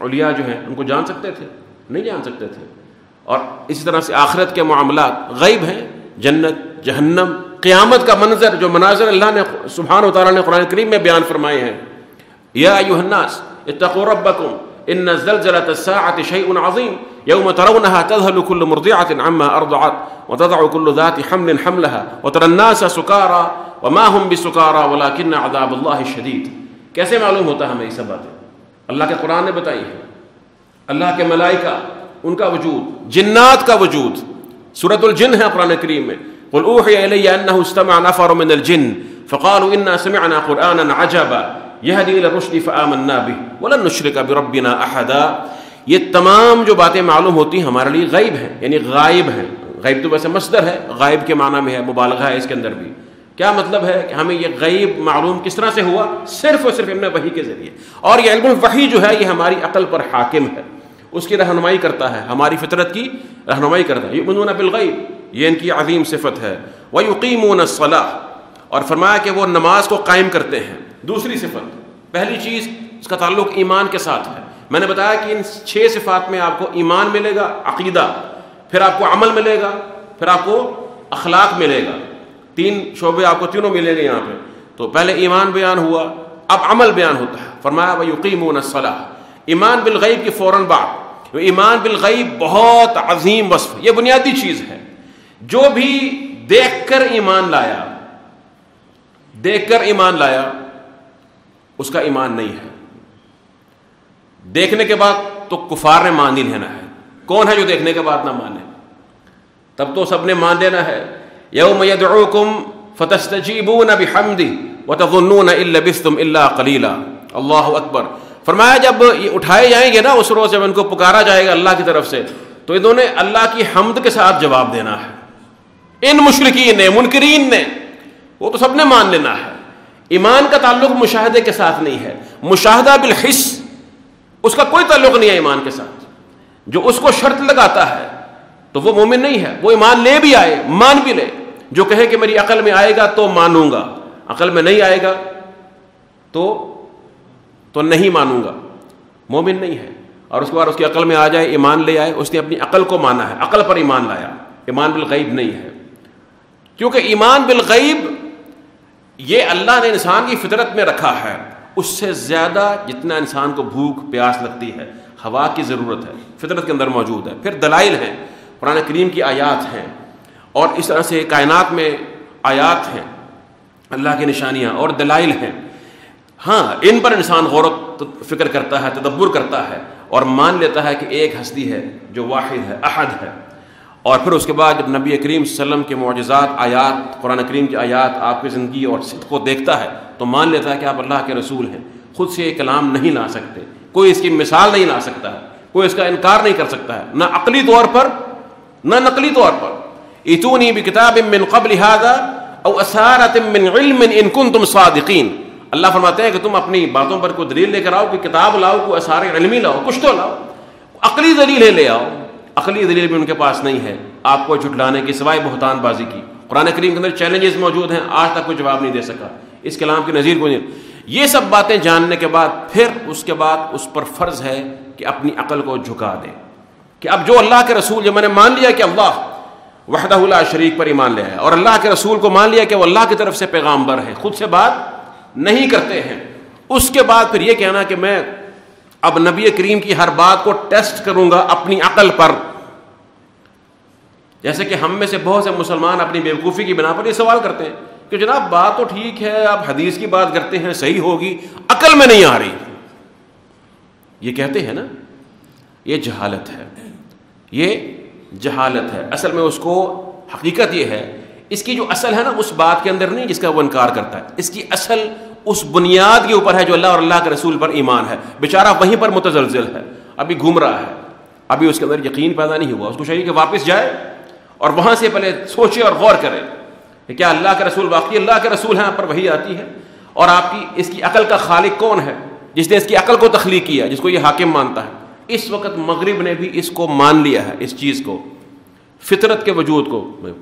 علیٰ جو ہیں ان کو جان سکتے تھے؟ نہیں جان سکتے تھے. اور اسی طرح سے آخرت کے معاملات غیب ہیں، جنت، جہنم، قیامت کا منظر، جو مناظر اللہ نے سبحانہ و تعالیٰ نے قرآن کریم میں بیان فرمائے ہیں. یا ایھا الناس اتقوا ربکم ان زلزلۃ الساعۃ شیء عظیم یوم ترونها تذهل كل مرضعة عما ارضعت وتضع كل ذات حمل حملها وترى الناس سکارى وما هم بسکارى ولكن عذاب اللہ شدید. کیسے معلوم ہوتا ہے ہمیں یہ سب باتیں؟ اللہ کے قرآن نے بتائی ہے. اللہ کے ملائکہ، ان کا وجود، جنات کا وجود. سورۃ الجن ہے قرآن کریم میں. قل اوحی الی انہ استمع نفر من الجن فقالوا انا سمعنا قرآنا عجبا یہدی الی الرشد فآمنا بہ ولن نشرک بربنا احدا. یہ تمام جو باتیں معلوم ہوتی ہیں ہمارے لیے غیب ہیں، یعنی غائب ہیں. غیب تو ویسے مصدر ہے، غائب کے معنی میں ہے، مبالغہ ہے اس کے اندر بھی. کیا مطلب ہے کہ ہمیں یہ غیب معلوم کس طرح سے ہوا؟ صرف اور صرف علم وحی کے ذریعے. اور یہ علم الوحی جو ہے یہ ہماری عقل پر حاکم ہے، اس کی رہنمائی کرتا ہے، ہماری فطرت کی رہنمائی کرتا ہے. یؤمنون بالغیب، یہ ان کی عظیم صفت ہے. ویقیمون الصلاۃ، اور فرمایا کہ وہ نماز کو قائم کرتے ہیں. دوسری صفت، پہلی چیز اس کا تعلق ایمان کے ساتھ ہے. میں نے بتایا کہ ان 6 صفات میں آپ کو ایمان ملے گا، عقیدہ، پھر آپ کو عمل ملے گا، پھر آپ کو اخلاق ملے گا. 3 شعبے آپ کو تینوں ملیں گے یہاں پہ. تو پہلے ایمان بیان ہوا، اب عمل بیان ہوتا ہے. فرمایا ویقیمون الصلاۃ، ایمان بالغیب کی فوراً بعد. ایمان بالغیب بہت عظیم وصف، یہ بنیادی چیز ہے. جو بھی دیکھ کر ایمان لایا، دیکھ کر ایمان لایا، اس کا ایمان نہیں ہے. دیکھنے کے بعد تو کفار نے مان ہی لینا ہے. کون ہے جو دیکھنے کے بعد نہ مانے؟ تب تو سب نے مان لینا ہے. یوم یدعوکم فتستجیبون بحمدہ وتظنون ان لبثتم الا قلیلا. اللہ اکبر. فرمایا جب یہ اٹھائے جائیں گے نا اس روز جب ان کو پکارا جائے گا اللہ کی طرف سے، تو انہوں نے اللہ کی حمد کے ساتھ جواب دینا ہے. ان مشرکین نے، منکرین نے، وہ تو سب نے مان لینا ہے. ایمان کا تعلق مشاہدے کے ساتھ نہیں ہے. مشاہدہ بالحس، اس کا کوئی تعلق نہیں ہے ایمان کے ساتھ. جو اس کو شرط لگاتا ہے تو وہ مومن نہیں ہے. وہ ایمان لے بھی آئے، مان بھی لے. جو کہے کہ میری عقل میں آئے گا تو مانوں گا، عقل میں نہیں آئے گا تو نہیں مانوں گا، مومن نہیں ہے. اور اس کے بعد اس کی عقل میں آ جائے، ایمان لے آئے، اس نے اپنی عقل کو مانا ہے، عقل پر ایمان لایا. ایمان بالغیب نہیں ہے. کیونکہ ایمان بالغیب یہ اللہ نے انسان کی فطرت میں رکھا ہے. اس سے زیادہ جتنا انسان کو بھوک پیاس لگتی ہے، ہوا کی ضرورت ہے، فطرت کے اندر موجود ہے. پھر دلائل ہیں، قرآن کریم کی آیات ہیں، اور اس طرح سے کائنات میں آیات ہیں، اللہ کی نشانیاں اور دلائل ہیں. ہاں، ان پر انسان غور و فکر کرتا ہے، تدبر کرتا ہے، اور مان لیتا ہے کہ ایک ہستی ہے جو واحد ہے، احد ہے. اور پھر اس کے بعد جب نبی کریم صلی اللہ علیہ وسلم کے معجزات، آیات، قرآن کریم کی آیات آپ کی زندگی اور صدق کو دیکھتا ہے تو مان لیتا ہے کہ آپ اللہ کے رسول ہیں. خود سے یہ کلام نہیں لا سکتے، کوئی اس کی مثال نہیں لا سکتا ہے، کوئی اس کا انکار نہیں کر سکتا ہے، نہ عقلی طور پر نہ نقلی طور پر. ائتونی بکتاب من قبل ھذا او اثارۃ من علم ان کنتم صادقین. اللہ فرماتے ہیں کہ تم اپنی باتوں پر کوئی دلیل لے کر آؤ، کوئی کتاب لاؤ، کوئی اثار علمی لاؤ، کچھ تو لاؤ. عقلی دلیلیں لے آؤ. عقلی دلیل بھی ان کے پاس نہیں ہے آپ کو جھٹلانے کی سوائے بہتان بازی کی. قرآن کریم کے اندر چیلنجز موجود ہیں، آج تک کوئی جواب نہیں دے سکا. اس کلام کی نظیر کوئی نہیں. یہ سب باتیں جاننے کے بعد پھر اس کے بعد اس پر فرض ہے کہ اپنی عقل کو جھکا دے کہ اب جو اللہ کے رسول، جو میں نے مان لیا کہ اللہ وحدہ لا شریک پر ایمان لے آیا اور اللہ کے رسول کو مان لیا کہ وہ اللہ کی طرف سے پیغامبر ہے، خود سے بات نہیں کرتے ہیں، اس کے بعد پھر یہ کہنا کہ میں اب نبی کریم کی ہر بات کو ٹیسٹ کروں گا اپنی عقل پر. جیسے کہ ہم میں سے بہت سے مسلمان اپنی بیوقوفی کی بنا پر یہ سوال کرتے ہیں کہ جناب بات تو ٹھیک ہے، آپ حدیث کی بات کرتے ہیں صحیح ہوگی، عقل میں نہیں آ رہی. یہ کہتے ہیں نا، یہ جہالت ہے، یہ جہالت ہے. اصل میں اس کو حقیقت یہ ہے، اس کی جو اصل ہے نا اس بات کے اندر نہیں جس کا وہ انکار کرتا ہے، اس کی اصل اس بنیاد کے اوپر ہے جو اللہ اور اللہ کے رسول پر ایمان ہے. بیچارہ وہیں پر متزلزل ہے، ابھی گھوم رہا ہے، ابھی اس کے اندر یقین پیدا نہیں ہوا. اس کو چاہیے کہ واپس جائے اور وہاں سے پہلے سوچے اور غور کرے کہ کیا اللہ کے رسول واقعی اللہ کے رسول ہیں، آپ پر وحی آتی ہے، اور آپ کی اس کی عقل کا خالق کون ہے جس نے اس کی عقل کو تخلیق کیا، جس کو یہ حاکم مانتا ہے. اس وقت مغرب نے بھی اس کو مان لیا ہے، اس چیز کو، فطرت کے وجود کو.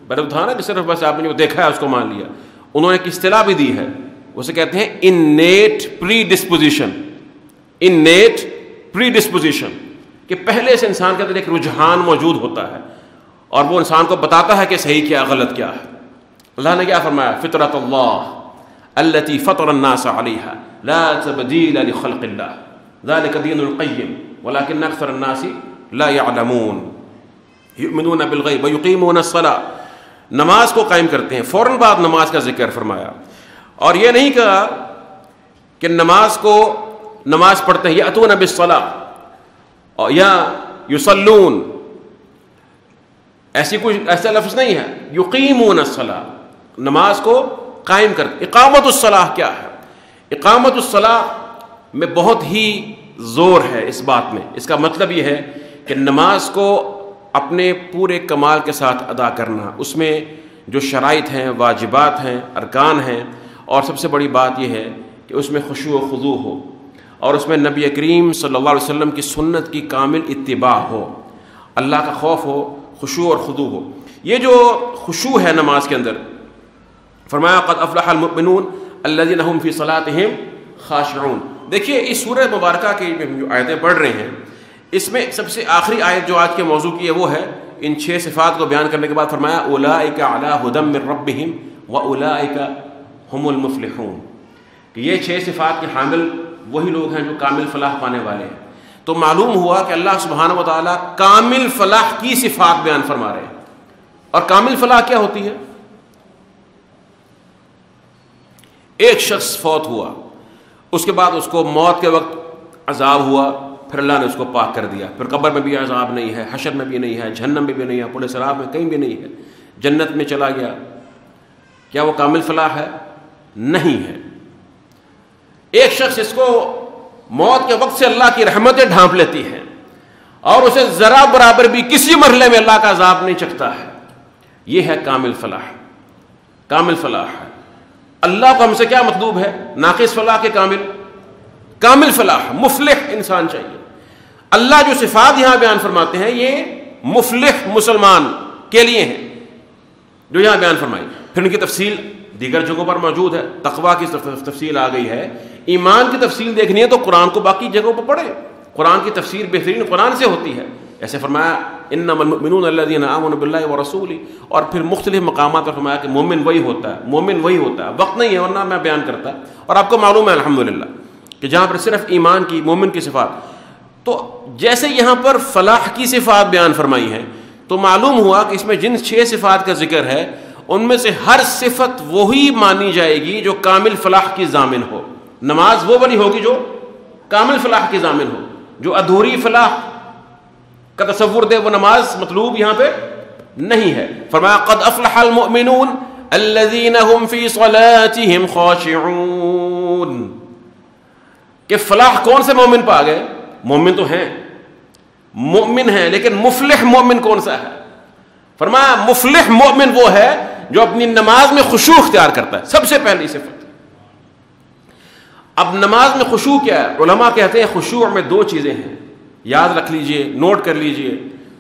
برف تھا نا کہ صرف بس آپ نے جو دیکھا ہے اس کو مان لیا. انہوں نے ایک اصطلاح بھی دی ہے، اسے کہتے ہیں انیٹ پری ڈسپوزیشن. انیٹ پری ڈسپوزیشن، کہ پہلے سے انسان کے اندر ایک رجحان موجود ہوتا ہے اور وہ انسان کو بتاتا ہے کہ صحیح کیا غلط کیا ہے. اللہ نے کیا فرمایا؟ فطرت اللہ التي فطر الناس عليها لا تبديل لخلق الله ذلك دين القيم ولكن اكثر الناس لا يعلمون يؤمنون بالغیب ويقيمون الصلاة. نماز کو قائم کرتے ہیں، فوراً بعد نماز کا ذکر فرمایا، اور یہ نہیں کہا کہ نماز پڑھتے ہیں یأتون بالصلاة یا یصلون، ایسا لفظ نہیں ہے. یقیمون الصلاة، نماز کو قائم کرتے. اقامت الصلاح کیا ہے؟ اقامت الصلاح میں بہت ہی زور ہے اس بات میں. اس کا مطلب یہ ہے کہ نماز کو اپنے پورے کمال کے ساتھ ادا کرنا، اس میں جو شرائط ہیں، واجبات ہیں، ارکان ہیں، اور سب سے بڑی بات یہ ہے کہ اس میں خشوع و خضوع ہو، اور اس میں نبی کریم صلی اللہ علیہ وسلم کی سنت کی کامل اتباع ہو، اللہ کا خوف ہو، خشوع اور خضوع ہو. یہ جو خشوع ہے نماز کے اندر، فرمایا قد افلح المؤمنون الذين هم في صلاتهم خاشعون. دیکھیے اس سورہ مبارکہ کی جو آیتیں پڑھ رہے ہیں، اس میں سب سے آخری آیت جو آج کے موضوع کی ہے وہ ہے، ان 6 صفات کو بیان کرنے کے بعد فرمایا اولئک علی ھدی من ربہم واولئک هم المفلحون، کہ یہ 6 صفات کے حامل وہی لوگ ہیں جو کامل فلاح پانے والے ہیں. تو معلوم ہوا کہ اللہ سبحانہ و تعالیٰ کامل فلاح کی صفات بیان فرما رہے ہیں. اور کامل فلاح کیا ہوتی ہے؟ ایک شخص فوت ہوا، اس کے بعد اس کو موت کے وقت عذاب ہوا، پھر اللہ نے اس کو پاک کر دیا، پھر قبر میں بھی عذاب نہیں ہے، حشر میں بھی نہیں ہے، جہنم میں بھی نہیں ہے، پورے صراط میں کہیں بھی نہیں ہے، جنت میں چلا گیا. کیا وہ کامل فلاح ہے؟ نہیں ہے. ایک شخص اس کو موت کے وقت سے اللہ کی رحمتیں ڈھانپ لیتی ہیں اور اسے ذرا برابر بھی کسی مرحلے میں اللہ کا عذاب نہیں چکھتا ہے، یہ ہے کامل فلاح. کامل فلاح ہے. اللہ کو ہم سے کیا مطلوب ہے؟ ناقص فلاح کے کامل فلاح، مفلح انسان چاہیے. اللہ جو صفات یہاں بیان فرماتے ہیں یہ مفلح مسلمان کے لیے ہیں جو یہاں بیان فرمائی. پھر ان کی تفصیل دیگر جگہوں پر موجود ہے، تقویٰ کی تفصیل آ گئی ہے. ایمان کی تفصیل دیکھنی ہے تو قرآن کو باقی جگہوں پر پڑھیں. قرآن کی تفسیر بہترین قرآن سے ہوتی ہے. ایسے فرمایا انما المؤمنون الذین آمنوا باللہ ورسولہ، اور پھر مختلف مقامات پر فرمایا کہ مومن وہی ہوتا ہے، مومن وہی ہوتا ہے. وقت نہیں ہے ورنہ میں بیان کرتا، اور آپ کو معلوم ہے الحمدللہ کہ جہاں پر صرف ایمان کی، مومن کی صفات، تو جیسے یہاں پر فلاح کی صفات بیان فرمائی ہیں تو معلوم ہوا کہ اس میں جن 6 صفات کا ذکر ہے ان میں سے ہر صفت وہی مانی جائے گی جو کامل فلاح کی ضامن ہو. نماز وہ بنی ہوگی جو کامل فلاح کی ضامن ہو. جو ادھوری فلاح کا تصور دے وہ نماز مطلوب یہاں پہ نہیں ہے. فرمایا قد افلح المؤمنون الذین هم فی صلاتهم خاشعون، کہ فلاح کون سے مومن پا گئے؟ مومن تو ہیں، مومن ہیں، لیکن مفلح مومن کون سا ہے؟ فرمایا مفلح مومن وہ ہے جو اپنی نماز میں خشوع اختیار کرتا ہے. سب سے پہلی صفت. اب نماز میں خشوع کیا ہے؟ علماء کہتے ہیں خشوع میں 2 چیزیں ہیں، یاد رکھ لیجئے، نوٹ کر لیجئے،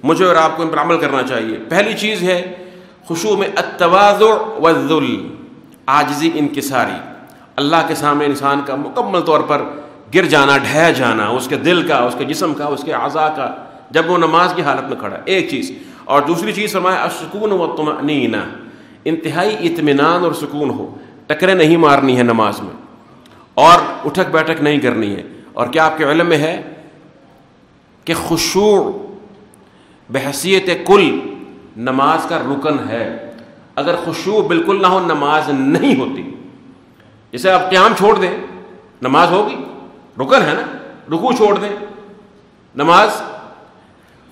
مجھے اور آپ کو ان پر عمل کرنا چاہیے. پہلی چیز ہے خشوع میں التواضع والذل، عاجزی، انکساری. اللہ کے سامنے انسان کا مکمل طور پر گر جانا، ڈھہ جانا، اس کے دل کا، اس کے جسم کا، اس کے اعضاء کا، جب وہ نماز کی حالت میں کھڑا ہے. ایک چیز. اور دوسری چیز فرمایا السکون والطمأنینہ، انتہائی اطمینان اور سکون ہو، ٹکریں نہیں مارنی ہے نماز میں اور اٹھک بیٹھک نہیں کرنی ہے۔ اور کیا آپ کے علم میں ہے کہ خشوع بحیثیت کل نماز کا رکن ہے؟ اگر خشوع بالکل نہ ہو نماز نہیں ہوتی۔ جیسے آپ قیام چھوڑ دیں نماز ہوگی؟ رکن ہے نا، رکوع چھوڑ دیں نماز،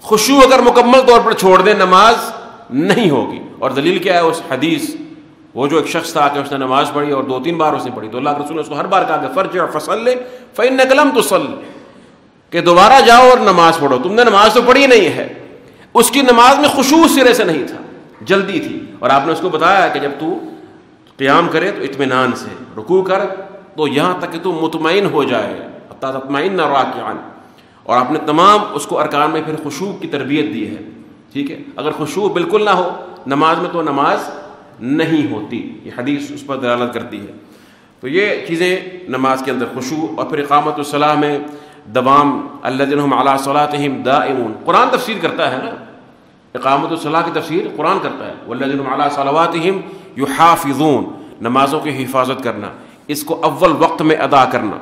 خشوع اگر مکمل طور پر چھوڑ دیں نماز نہیں ہوگی۔ اور دلیل کیا ہے؟ اس حدیث، وہ جو ایک شخص تھا کہ اس نے نماز پڑھی اور 2-3 بار اس نے پڑھی تو اللہ کے رسول نے اس کو ہر بار کہا کہ فرجع فصلی فإنک لم تصلی، کہ دوبارہ جاؤ اور نماز پڑھو، تم نے نماز تو پڑھی نہیں ہے۔ اس کی نماز میں خشوع سرے سے نہیں تھا، جلدی تھی، اور آپ نے اس کو بتایا کہ جب تو قیام کرے تو اطمینان سے، رکوع کر تو یہاں تک کہ تو مطمئن ہو جائے، حتی تطمئن راکعا، اور آپ نے تمام اس کو ارکان میں پھر خشوع کی تربیت دی ہے، ٹھیک ہے۔ اگر خشوع بالکل نہ ہو نماز میں تو نماز نہیں ہوتی، یہ حدیث اس پر دلالت کرتی ہے۔ تو یہ چیزیں نماز کے اندر خشوع، اور پھر اقامت الصلاۃ میں دوام، الذین ھم علی صلاتہم دائمون، قرآن تفسیر کرتا ہے نا، اقامت الصلاۃ کی تفسیر قرآن کرتا ہے، والذین ھم علی صلواتہم یحافظون، نمازوں کی حفاظت کرنا، اس کو اول وقت میں ادا کرنا۔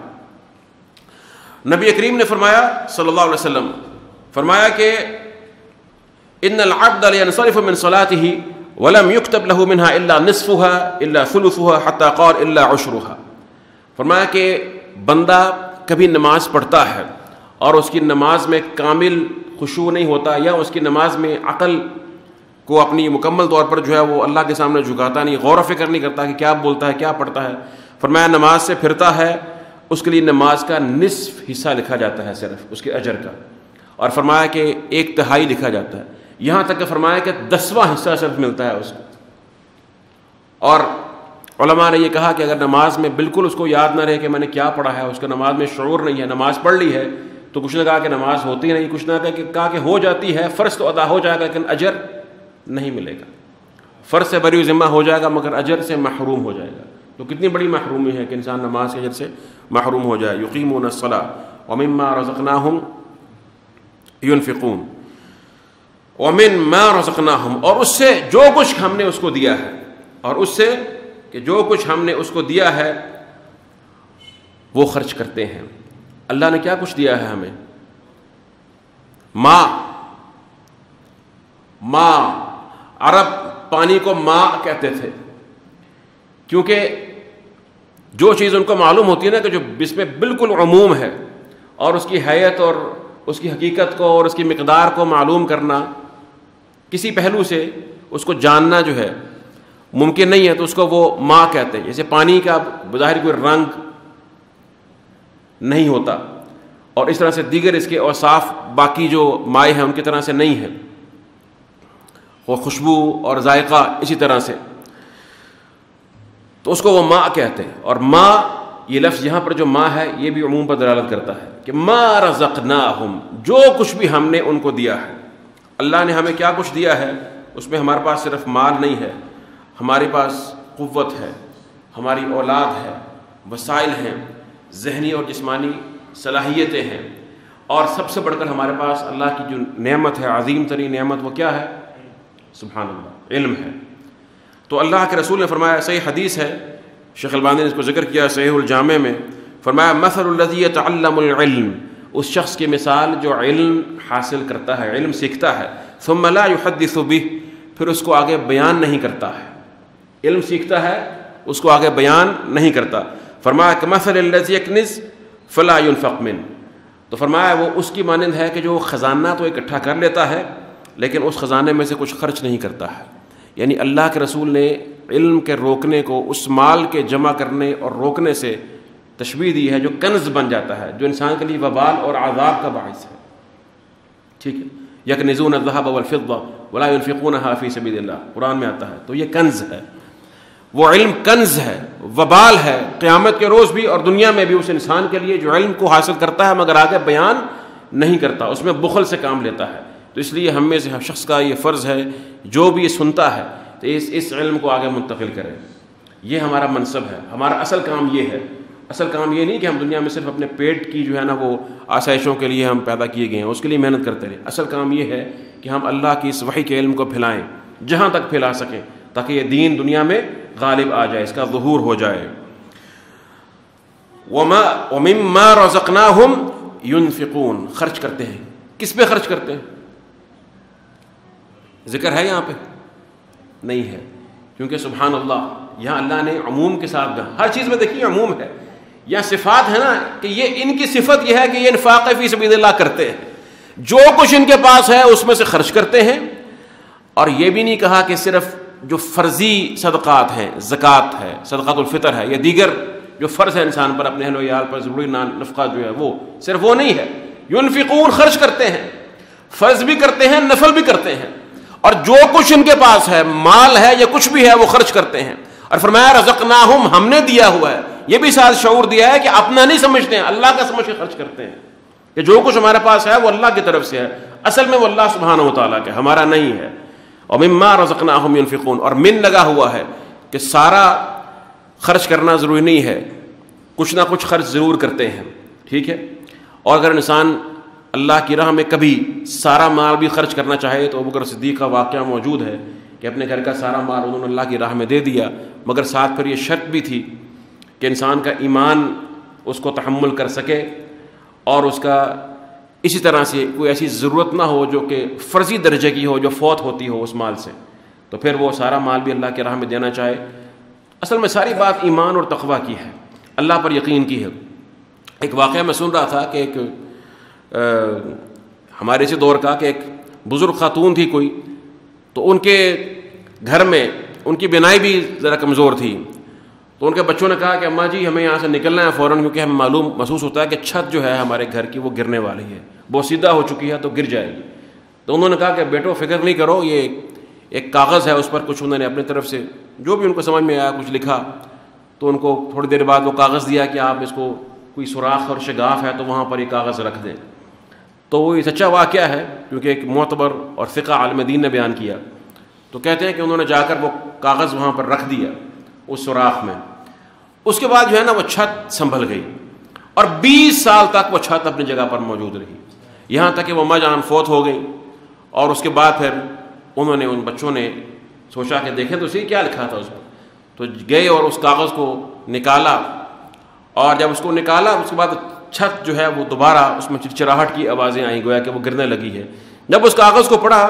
نبی کریم نے فرمایا صلی اللہ علیہ وسلم، فرمایا کہ ان العبد لینصرف من صلاتہ ولم یکتب له منها الا نصفها الا ثلثها حتى قال الا عشرها، فرمایا کہ بندہ کبھی نماز پڑھتا ہے اور اس کی نماز میں کامل خشوع نہیں ہوتا، یا اس کی نماز میں عقل کو اپنی مکمل طور پر جو ہے وہ اللہ کے سامنے جھکاتا نہیں، غور و فکر نہیں کرتا کہ کیا بولتا ہے کیا پڑھتا ہے، فرمایا نماز سے پھرتا ہے، اس کے لیے نماز کا نصف حصہ لکھا جاتا ہے صرف اس کے اجر کا، اور فرمایا کہ 1/3 لکھا جاتا ہے، یہاں تک کہ فرمایا کہ 10واں حصہ صرف ملتا ہے اس کو۔ اور علماء نے یہ کہا کہ اگر نماز میں بالکل اس کو یاد نہ رہے کہ میں نے کیا پڑھا ہے، اس کا نماز میں شعور نہیں ہے، نماز پڑھ لی ہے تو کچھ نے کہا کہ نماز ہوتی نہیں، کچھ نے کہا کہ ہو جاتی ہے، فرض تو ادا ہو جائے گا لیکن اجر نہیں ملے گا، فرض سے بری ذمہ ہو جائے گا مگر اجر سے محروم ہو جائے گا۔ تو کتنی بڑی محرومی ہے کہ انسان نماز کے اجر سے محروم ہو جائے۔ یقیمون الصلاۃ ومما رزقناہم ينفقون ومن ما رزقناہم، اور اس سے جو کچھ ہم نے اس کو دیا ہے، اور اس سے کہ جو کچھ ہم نے اس کو دیا ہے وہ خرچ کرتے ہیں۔ اللہ نے کیا کچھ دیا ہے ہمیں؟ ماں، عرب پانی کو ماں کہتے تھے، کیونکہ جو چیز ان کو معلوم ہوتی ہے نا کہ جو اس میں بالکل عموم ہے، اور اس کی حیت اور اس کی حقیقت کو اور اس کی مقدار کو معلوم کرنا کسی پہلو سے اس کو جاننا جو ہے ممکن نہیں ہے، تو اس کو وہ ماں کہتے ہیں۔ جیسے پانی کا بظاہر کوئی رنگ نہیں ہوتا، اور اس طرح سے دیگر اس کے اوصاف باقی جو مائع ہیں ان کی طرح سے نہیں ہے، وہ خوشبو اور ذائقہ اسی طرح سے، تو اس کو وہ ماں کہتے ہیں۔ اور ماں یہ لفظ یہاں پر جو ماں ہے یہ بھی عموم پر دلالت کرتا ہے کہ ما رزقناہم، جو کچھ بھی ہم نے ان کو دیا ہے۔ اللہ نے ہمیں کیا کچھ دیا ہے، اس میں ہمارے پاس صرف مال نہیں ہے، ہمارے پاس قوت ہے، ہماری اولاد ہے، وسائل ہیں، ذہنی اور جسمانی صلاحیتیں ہیں، اور سب سے بڑھ کر ہمارے پاس اللہ کی جو نعمت ہے، عظیم ترین نعمت، وہ کیا ہے؟ سبحان اللہ، علم ہے۔ تو اللہ کے رسول نے فرمایا، صحیح حدیث ہے، شیخ البانی نے اس کو ذکر کیا صحیح الجامع میں، فرمایا مثل الذی یتعلم العلم، اس شخص کی مثال جو علم حاصل کرتا ہے، علم سیکھتا ہے، ثم لا يحدث به، پھر اس کو آگے بیان نہیں کرتا ہے، علم سیکھتا ہے اس کو آگے بیان نہیں کرتا، فرمایا کمثل الذی یکنز فلا ينفق منه، تو فرمایا وہ اس کی مانند ہے کہ جو خزانہ تو اکٹھا کر لیتا ہے لیکن اس خزانے میں سے کچھ خرچ نہیں کرتا ہے۔ یعنی اللہ کے رسول نے علم کے روکنے کو اس مال کے جمع کرنے اور روکنے سے تشبیہ دی ہے جو کنز بن جاتا ہے، جو انسان کے لیے وبال اور عذاب کا باعث ہے، ٹھیک ہے۔ یکنزون الذهب والفضة ولا ينفقونها في سبيل اللہ، قرآن میں آتا ہے۔ تو یہ کنز ہے، وہ علم کنز ہے، وبال ہے، قیامت کے روز بھی اور دنیا میں بھی اس انسان کے لیے جو علم کو حاصل کرتا ہے مگر آگے بیان نہیں کرتا، اس میں بخل سے کام لیتا ہے۔ تو اس لیے ہم میں سے ہر شخص کا یہ فرض ہے جو بھی یہ سنتا ہے تو اس علم کو آگے منتقل کرے، یہ ہمارا منصب ہے، ہمارا اصل کام یہ ہے۔ اصل کام یہ نہیں کہ ہم دنیا میں صرف اپنے پیٹ کی جو ہے نا وہ آسائشوں کے لیے ہم پیدا کیے گئے ہیں، اس کے لیے محنت کرتے رہیں۔ اصل کام یہ ہے کہ ہم اللہ کی اس وحی کے علم کو پھیلائیں جہاں تک پھیلا سکیں، تاکہ یہ دین دنیا میں غالب آ جائے، اس کا ظہور ہو جائے۔ وَمِمَّا رَزَقْنَاهُمْ يُنْفِقُونَ، خرچ کرتے ہیں۔ کس پہ خرچ کرتے ہیں؟ ذکر ہے یہاں پہ؟ نہیں ہے، کیونکہ سبحان اللہ یہاں اللہ نے عموم کے ساتھ ہر چیز میں دیکھیے عموم ہے، یا صفات ہے نا کہ یہ ان کی صفت یہ ہے کہ یہ انفاق فی سبیل اللہ کرتے ہیں، جو کچھ ان کے پاس ہے اس میں سے خرچ کرتے ہیں۔ اور یہ بھی نہیں کہا کہ صرف جو فرضی صدقات ہیں، زکوٰۃ ہے، صدقۃ الفطر ہے، یا دیگر جو فرض ہے انسان پر اپنے اہل و عیال پر ضروری نفقہ جو ہے وہ صرف وہ نہیں ہے۔ ينفقون، خرچ کرتے ہیں، فرض بھی کرتے ہیں، نفل بھی کرتے ہیں، اور جو کچھ ان کے پاس ہے، مال ہے یا کچھ بھی ہے، وہ خرچ کرتے ہیں۔ اور فرمایا رزقناہم، ہم نے دیا ہوا ہے، یہ بھی ساتھ شعور دیا ہے کہ اپنا نہیں سمجھتے ہیں، اللہ کا سمجھ کے خرچ کرتے ہیں کہ جو کچھ ہمارے پاس ہے وہ اللہ کی طرف سے ہے، اصل میں وہ اللہ سبحانہ و تعالیٰ کا، ہمارا نہیں ہے۔ اور مما رزقناہم ينفقون، اور من لگا ہوا ہے کہ سارا خرچ کرنا ضروری نہیں ہے، کچھ نہ کچھ خرچ ضرور کرتے ہیں، ٹھیک ہے۔ اور اگر انسان اللہ کی راہ میں کبھی سارا مال بھی خرچ کرنا چاہے تو ابوبکر صدیق کا واقعہ موجود ہے کہ اپنے گھر کا سارا مال انہوں نے اللہ کی راہ میں دے دیا، مگر ساتھ پھر یہ شرط بھی تھی کہ انسان کا ایمان اس کو تحمل کر سکے، اور اس کا اسی طرح سے کوئی ایسی ضرورت نہ ہو جو کہ فرضی درجے کی ہو، جو فوت ہوتی ہو اس مال سے، تو پھر وہ سارا مال بھی اللہ کی راہ میں دینا چاہے۔ اصل میں ساری بات ایمان اور تقویٰ کی ہے، اللہ پر یقین کی ہے۔ ایک واقعہ میں سن رہا تھا کہ ایک ہمارے اسی دور کا کہ ایک بزرگ خاتون تھی کوئی، تو ان کے گھر میں ان کی بینائی بھی ذرا کمزور تھی، تو ان کے بچوں نے کہا کہ اماں جی ہمیں یہاں سے نکلنا ہے فوراً، کیونکہ ہمیں معلوم محسوس ہوتا ہے کہ چھت جو ہے ہمارے گھر کی وہ گرنے والی ہے، بہت سیدھا ہو چکی ہے تو گر جائے گی۔ تو انہوں نے کہا کہ بیٹو فکر نہیں کرو، یہ ایک کاغذ ہے، اس پر کچھ انہوں نے اپنی طرف سے جو بھی ان کو سمجھ میں آیا کچھ لکھا، تو ان کو تھوڑی دیر بعد وہ کاغذ دیا کہ آپ اس کو کوئی سوراخ اور شگاف ہے تو وہاں پر یہ کاغذ رکھ دیں۔ تو وہ یہ سچا واقعہ ہے، کیونکہ ایک معتبر اور فقہ عالم دین نے بیان کیا۔ تو کہتے ہیں کہ انہوں نے جا کر وہ کاغذ وہاں پر رکھ دیا اس سوراخ میں، اس کے بعد جو ہے نا وہ چھت سنبھل گئی، اور 20 سال تک وہ چھت اپنی جگہ پر موجود رہی، یہاں تک کہ وہ ماں جان فوت ہو گئی۔ اور اس کے بعد پھر انہوں نے، ان بچوں نے سوچا کہ دیکھیں تو صحیح کیا لکھا تھا اس پر، تو گئے اور اس کاغذ کو نکالا، اور جب اس کو نکالا اس کے بعد چھت جو ہے وہ دوبارہ اس میں چرچراہٹ کی آوازیں آئیں، گویا کہ وہ گرنے لگی ہے۔ جب اس کاغذ کو پڑھا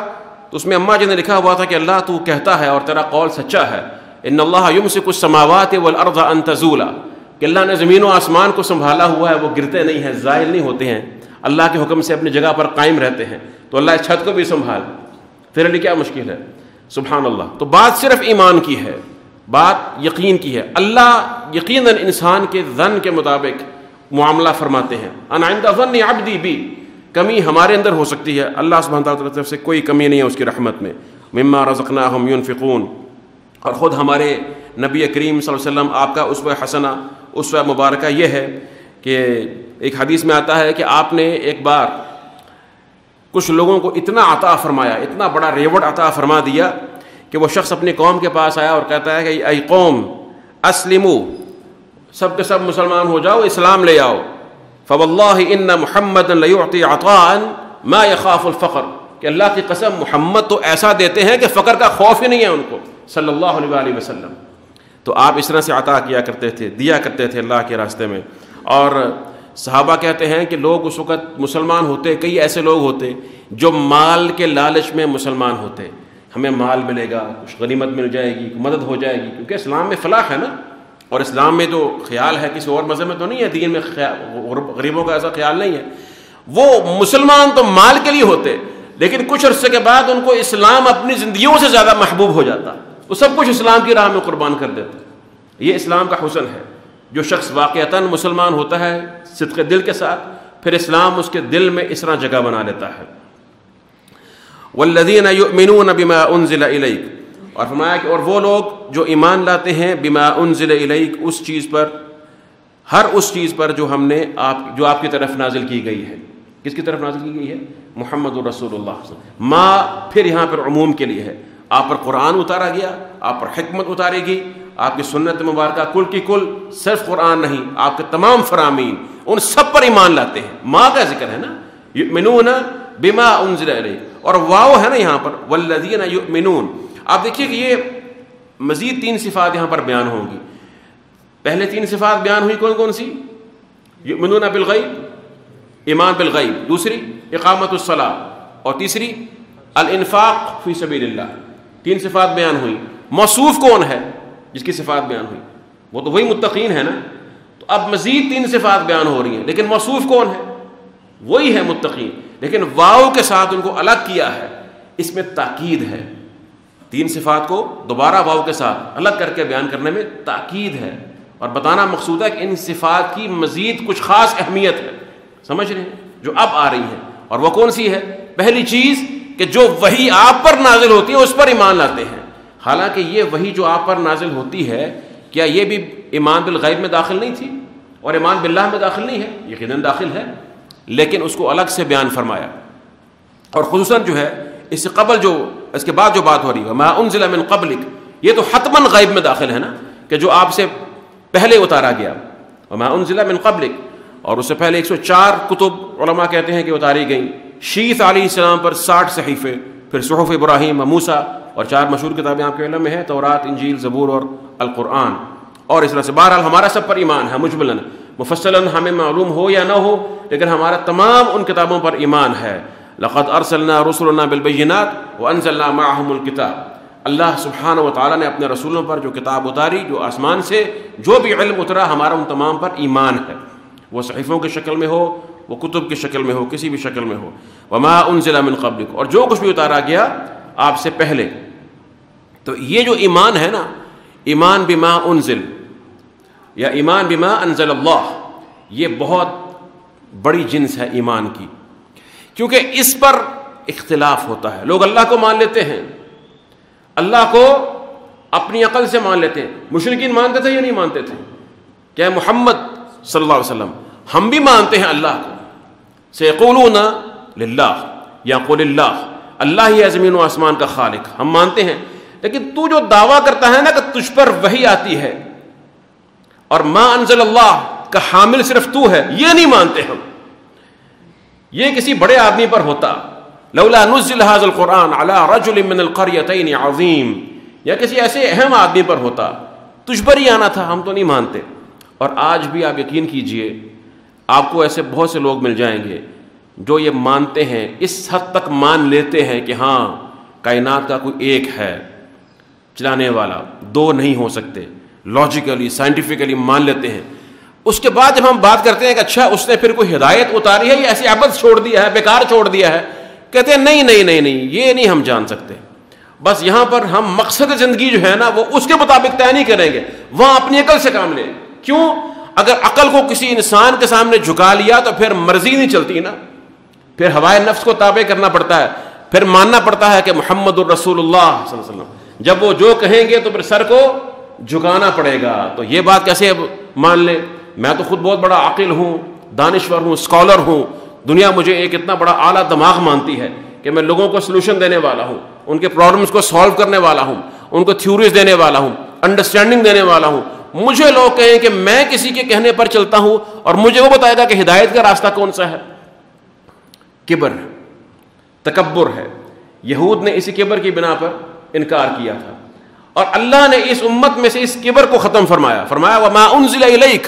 تو اس میں اماں جی نے لکھا ہوا تھا کہ اللہ تو کہتا ہے اور تیرا قول سچا ہے، ان اللہ یمسک السماوات والارض ان تزولا، کہ اللہ نے زمین و آسمان کو سنبھالا ہوا ہے، وہ گرتے نہیں ہیں، زائل نہیں ہوتے ہیں، اللہ کے حکم سے اپنی جگہ پر قائم رہتے ہیں، تو اللہ اس چھت کو بھی سنبھال، تیرے لیے کیا مشکل ہے؟ سبحان اللہ۔ تو بات صرف ایمان کی ہے، بات یقین کی ہے۔ اللہ یقیناً انسان کے ظن کے مطابق معاملہ فرماتے ہیں، انا عند ظن عبدی بی، کمی ہمارے اندر ہو سکتی ہے، اللہ سبحانہ تعالیٰ کی طرف سے کوئی کمی نہیں ہے اس کی رحمت میں۔ مما رزقناہم ينفقون، اور خود ہمارے نبی کریم صلی اللہ علیہ وسلم، آپ کا اسوہ حسنہ، اسوہ مبارکہ یہ ہے کہ ایک حدیث میں آتا ہے کہ آپ نے ایک بار کچھ لوگوں کو اتنا عطا فرمایا، اتنا بڑا ریوارڈ عطا فرما دیا کہ وہ شخص اپنی قوم کے پاس آیا اور کہتا ہے کہ اے قوم اسلموا، سب کے سب مسلمان ہو جاؤ، اسلام لے آؤ، فواللہ ان محمد لیعطی عطاء ما یخاف الفقر، کہ اللہ کی قسم محمد تو ایسا دیتے ہیں کہ فقر کا خوف ہی نہیں ہے ان کو، صلی اللہ علیہ وآلہ وسلم۔ تو آپ اس طرح سے عطا کیا کرتے تھے، دیا کرتے تھے اللہ کے راستے میں۔ اور صحابہ کہتے ہیں کہ لوگ اس وقت مسلمان ہوتے، کئی ایسے لوگ ہوتے جو مال کے لالچ میں مسلمان ہوتے، ہمیں مال ملے گا، کچھ غنیمت مل جائے گی، مدد ہو جائے گی، کیونکہ اسلام میں فلاح ہے نا، اور اسلام میں جو خیال ہے کسی اور مذہب میں تو نہیں ہے، دین میں غریبوں کا ایسا خیال نہیں ہے۔ وہ مسلمان تو مال کے لیے ہوتے، لیکن کچھ عرصے کے بعد ان کو اسلام اپنی زندگیوں سے زیادہ محبوب ہو جاتا، وہ سب کچھ اسلام کی راہ میں قربان کر دیتے۔ یہ اسلام کا حسن ہے، جو شخص واقعتاً مسلمان ہوتا ہے صدق دل کے ساتھ، پھر اسلام اس کے دل میں اس طرح جگہ بنا لیتا ہے۔ والذین یؤمنون بما انزل الیک، اور فرمایا کہ اور وہ لوگ جو ایمان لاتے ہیں بما انزل الیک، اس چیز پر، ہر اس چیز پر جو ہم نے جو آپ کی طرف نازل کی گئی ہے۔ کس کی طرف نازل کی گئی ہے؟ محمد رسول اللہ۔ ما پھر یہاں پر عموم کے لیے ہے، آپ پر قرآن اتارا گیا، آپ پر حکمت اتاری گئی، آپ کی سنت مبارکہ کل کی کل، صرف قرآن نہیں، آپ کے تمام فرامین، ان سب پر ایمان لاتے ہیں۔ ما کا ذکر ہے نا، یؤمنون بما انزل الیک، اور واو ہے نا یہاں پر والذین یؤمنون. آپ دیکھیے کہ یہ مزید 3 صفات یہاں پر بیان ہوں گی. پہلے 3 صفات بیان ہوئی کون کون سی؟ یؤمنون بالغیب، ایمان بالغیب، دوسری اقامت الصلاۃ، اور تیسری الانفاق فی سبیل اللہ. 3 صفات بیان ہوئی. موصوف کون ہے جس کی صفات بیان ہوئی؟ وہ تو وہی متقین ہے نا. تو اب مزید 3 صفات بیان ہو رہی ہیں، لیکن موصوف کون ہے؟ وہی ہے متقین، لیکن واو کے ساتھ ان کو الگ کیا ہے. اس میں تاکید ہے. 3 صفات کو دوبارہ واو کے ساتھ الگ کر کے بیان کرنے میں تاکید ہے، اور بتانا مقصود ہے کہ ان صفات کی مزید کچھ خاص اہمیت ہے. سمجھ رہے ہیں؟ جو اب آ رہی ہے. اور وہ کون سی ہے؟ پہلی چیز کہ جو وحی آپ پر نازل ہوتی ہے اس پر ایمان لاتے ہیں. حالانکہ یہ وحی جو آپ پر نازل ہوتی ہے، کیا یہ بھی ایمان بالغیب میں داخل نہیں تھی اور ایمان باللہ میں داخل نہیں ہے؟ یقیناً داخل ہے، لیکن اس کو الگ سے بیان فرمایا. اور خصوصاً جو ہے اس سے قبل جو اس کے بعد جو بات ہو رہی ہے ما انزل من قبلک، یہ تو حتماً غیب میں داخل ہے نا، کہ جو آپ سے پہلے اتارا گیا. وما انزل من قبلک، اور اس سے پہلے 104 کتب علماء کہتے ہیں کہ اتاری گئیں. شیث علیہ السلام پر 60 صحیفے، پھر صحف ابراہیم و موسیٰ، اور 4 مشہور کتابیں آپ کے علم میں ہیں، تورات، انجیل، زبور اور القرآن. اور اس طرح سے بہرحال ہمارا سب پر ایمان ہے، مجملاً مفصلاً ہمیں معلوم ہو یا نہ ہو، لیکن ہمارا تمام ان کتابوں پر ایمان ہے. لقد ارسلنا رسلنا بالبینات وانزلنا معهم الکتاب. اللہ سبحانہ و تعالیٰ نے اپنے رسولوں پر جو کتاب اتاری، جو آسمان سے جو بھی علم اترا، ہمارا ان تمام پر ایمان ہے. وہ صحیفوں کی شکل میں ہو، وہ کتب کی شکل میں ہو، کسی بھی شکل میں ہو. وما انزل من قبلک، اور جو کچھ بھی اتارا گیا آپ سے پہلے. تو یہ جو ایمان ہے نا، ایمان بما انزل یا ایمان بما انزل اللہ، یہ بہت بڑی جنس ہے ایمان کی، کیونکہ اس پر اختلاف ہوتا ہے. لوگ اللہ کو مان لیتے ہیں، اللہ کو اپنی عقل سے مان لیتے ہیں. مشرکین مانتے تھے یا نہیں مانتے تھے؟ کیا محمد صلی اللہ علیہ وسلم، ہم بھی مانتے ہیں اللہ کو. سیقولون للہ، یقول اللہ، اللہ ہی ہے زمین و آسمان کا خالق، ہم مانتے ہیں. لیکن تو جو دعویٰ کرتا ہے نا کہ تجھ پر وحی آتی ہے اور ما انزل اللہ کا حامل صرف تو ہے، یہ نہیں مانتے ہم. یہ کسی بڑے آدمی پر ہوتا، لولا نزل هذا القرآن على رجل من القريتين عظیم، یا کسی ایسے اہم آدمی پر ہوتا، تجھ پر ہی آنا تھا، ہم تو نہیں مانتے. اور آج بھی آپ یقین کیجئے، آپ کو ایسے بہت سے لوگ مل جائیں گے جو یہ مانتے ہیں، اس حد تک مان لیتے ہیں کہ ہاں کائنات کا کوئی ایک ہے چلانے والا، 2 نہیں ہو سکتے. لاجیکلی، سائنٹیفکلی مان لیتے ہیں. اس کے بعد جب ہم بات کرتے ہیں کہ اچھا اس نے پھر کوئی ہدایت اتاری ہے یا ایسی عبث چھوڑ دیا ہے، بیکار چھوڑ دیا ہے، کہتے ہیں نہیں نہیں نہیں نہیں، یہ نہیں ہم جان سکتے. بس یہاں پر ہم مقصد زندگی جو ہے نا وہ اس کے مطابق طے نہیں کریں گے، وہاں اپنی عقل سے کام لیں. کیوں؟ اگر عقل کو کسی انسان کے سامنے جھکا لیا تو پھر مرضی نہیں چلتی نا، پھر ہوائے نفس کو تابع کرنا پڑتا ہے، پھر ماننا پڑتا ہے کہ محمد الرسول اللہ صلی اللہ علیہ وسلم. جب وہ جو کہیں گے تو پھر سر کو جھکانا پڑے گا. تو یہ بات کیسے مان لیں؟ میں تو خود بہت بڑا عاقل ہوں، دانشور ہوں، اسکالر ہوں، دنیا مجھے ایک اتنا بڑا اعلیٰ دماغ مانتی ہے کہ میں لوگوں کو سلوشن دینے والا ہوں، ان کے پرابلمس کو سالو کرنے والا ہوں، ان کو تھیوریز دینے والا ہوں، انڈرسٹینڈنگ دینے والا ہوں. مجھے لوگ کہیں کہ میں کسی کے کہنے پر چلتا ہوں اور مجھے وہ بتائے گا کہ ہدایت کا راستہ کون سا ہے. کبر ہے، تکبر ہے. یہود نے اسی کبر کی بنا پر انکار کیا تھا، اور اللہ نے اس امت میں سے اس کبر کو ختم فرمایا. فرمایا وما انزل الیک،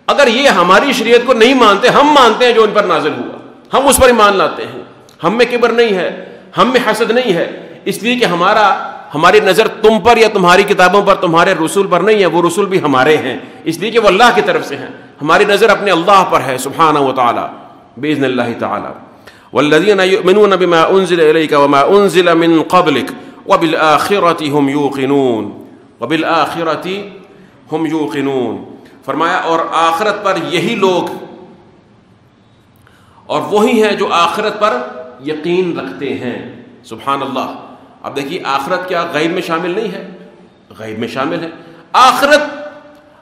اگر یہ ہماری شریعت کو نہیں مانتے، ہم مانتے ہیں جو ان پر نازل ہوا، ہم اس پر ایمان لاتے ہیں. ہم میں کبر نہیں ہے، ہم میں حسد نہیں ہے، اس لیے کہ ہماری نظر تم پر یا تمہاری کتابوں پر، تمہارے رسول پر نہیں ہے، وہ رسول بھی ہمارے ہیں، اس لیے کہ وہ اللہ کی طرف سے ہیں. ہماری نظر اپنے اللہ پر ہے سبحانہ و تعالی، باذن اللہ تعالی. والذین یؤمنون بما انزل الیک وما انزل من قبلک وبالآخرۃ هم یوقنون، وبالآخرۃ هم یوقنون. فرمایا اور آخرت پر یہی لوگ، اور وہی ہیں جو آخرت پر یقین رکھتے ہیں. سبحان اللہ. اب دیکھیے آخرت کیا غیب میں شامل نہیں ہے؟ غیب میں شامل ہے. آخرت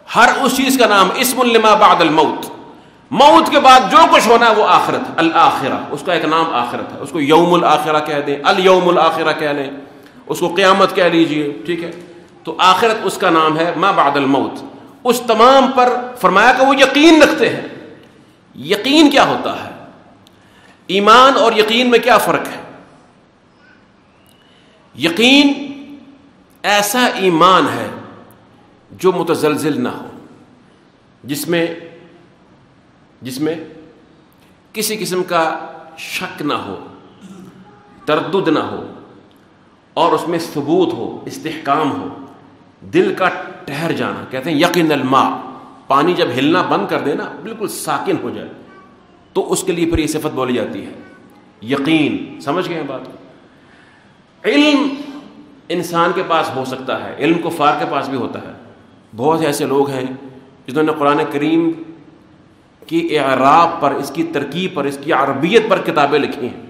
ہر اس چیز کا نام، اسم لما بعد الموت، موت کے بعد جو کچھ ہونا ہے وہ آخرت. الآخرہ، اس کا ایک نام آخرت ہے. اس کو یوم الآخرہ کہہ دیں، الیوم الآخرہ کہہ لیں، اس کو قیامت کہہ لیجئے، ٹھیک ہے. تو آخرت اس کا نام ہے ما بعد الموت. اس تمام پر فرمایا کہ وہ یقین رکھتے ہیں. یقین کیا ہوتا ہے؟ ایمان اور یقین میں کیا فرق ہے؟ یقین ایسا ایمان ہے جو متزلزل نہ ہو، جس میں کسی قسم کا شک نہ ہو، تردد نہ ہو، اور اس میں ثبوت ہو، استحکام ہو، دل کا ٹھہر جانا. کہتے ہیں یقین الماء، پانی جب ہلنا بند کر دے نا، بالکل ساکن ہو جائے، تو اس کے لیے پھر یہ صفت بولی جاتی ہے یقین. سمجھ گئے ہیں بات کو؟ علم انسان کے پاس ہو سکتا ہے، علم کفار کے پاس بھی ہوتا ہے. بہت سے ایسے لوگ ہیں جنہوں نے قرآن کریم کی اعراب پر، اس کی ترکیب پر، اس کی عربیت پر کتابیں لکھی ہیں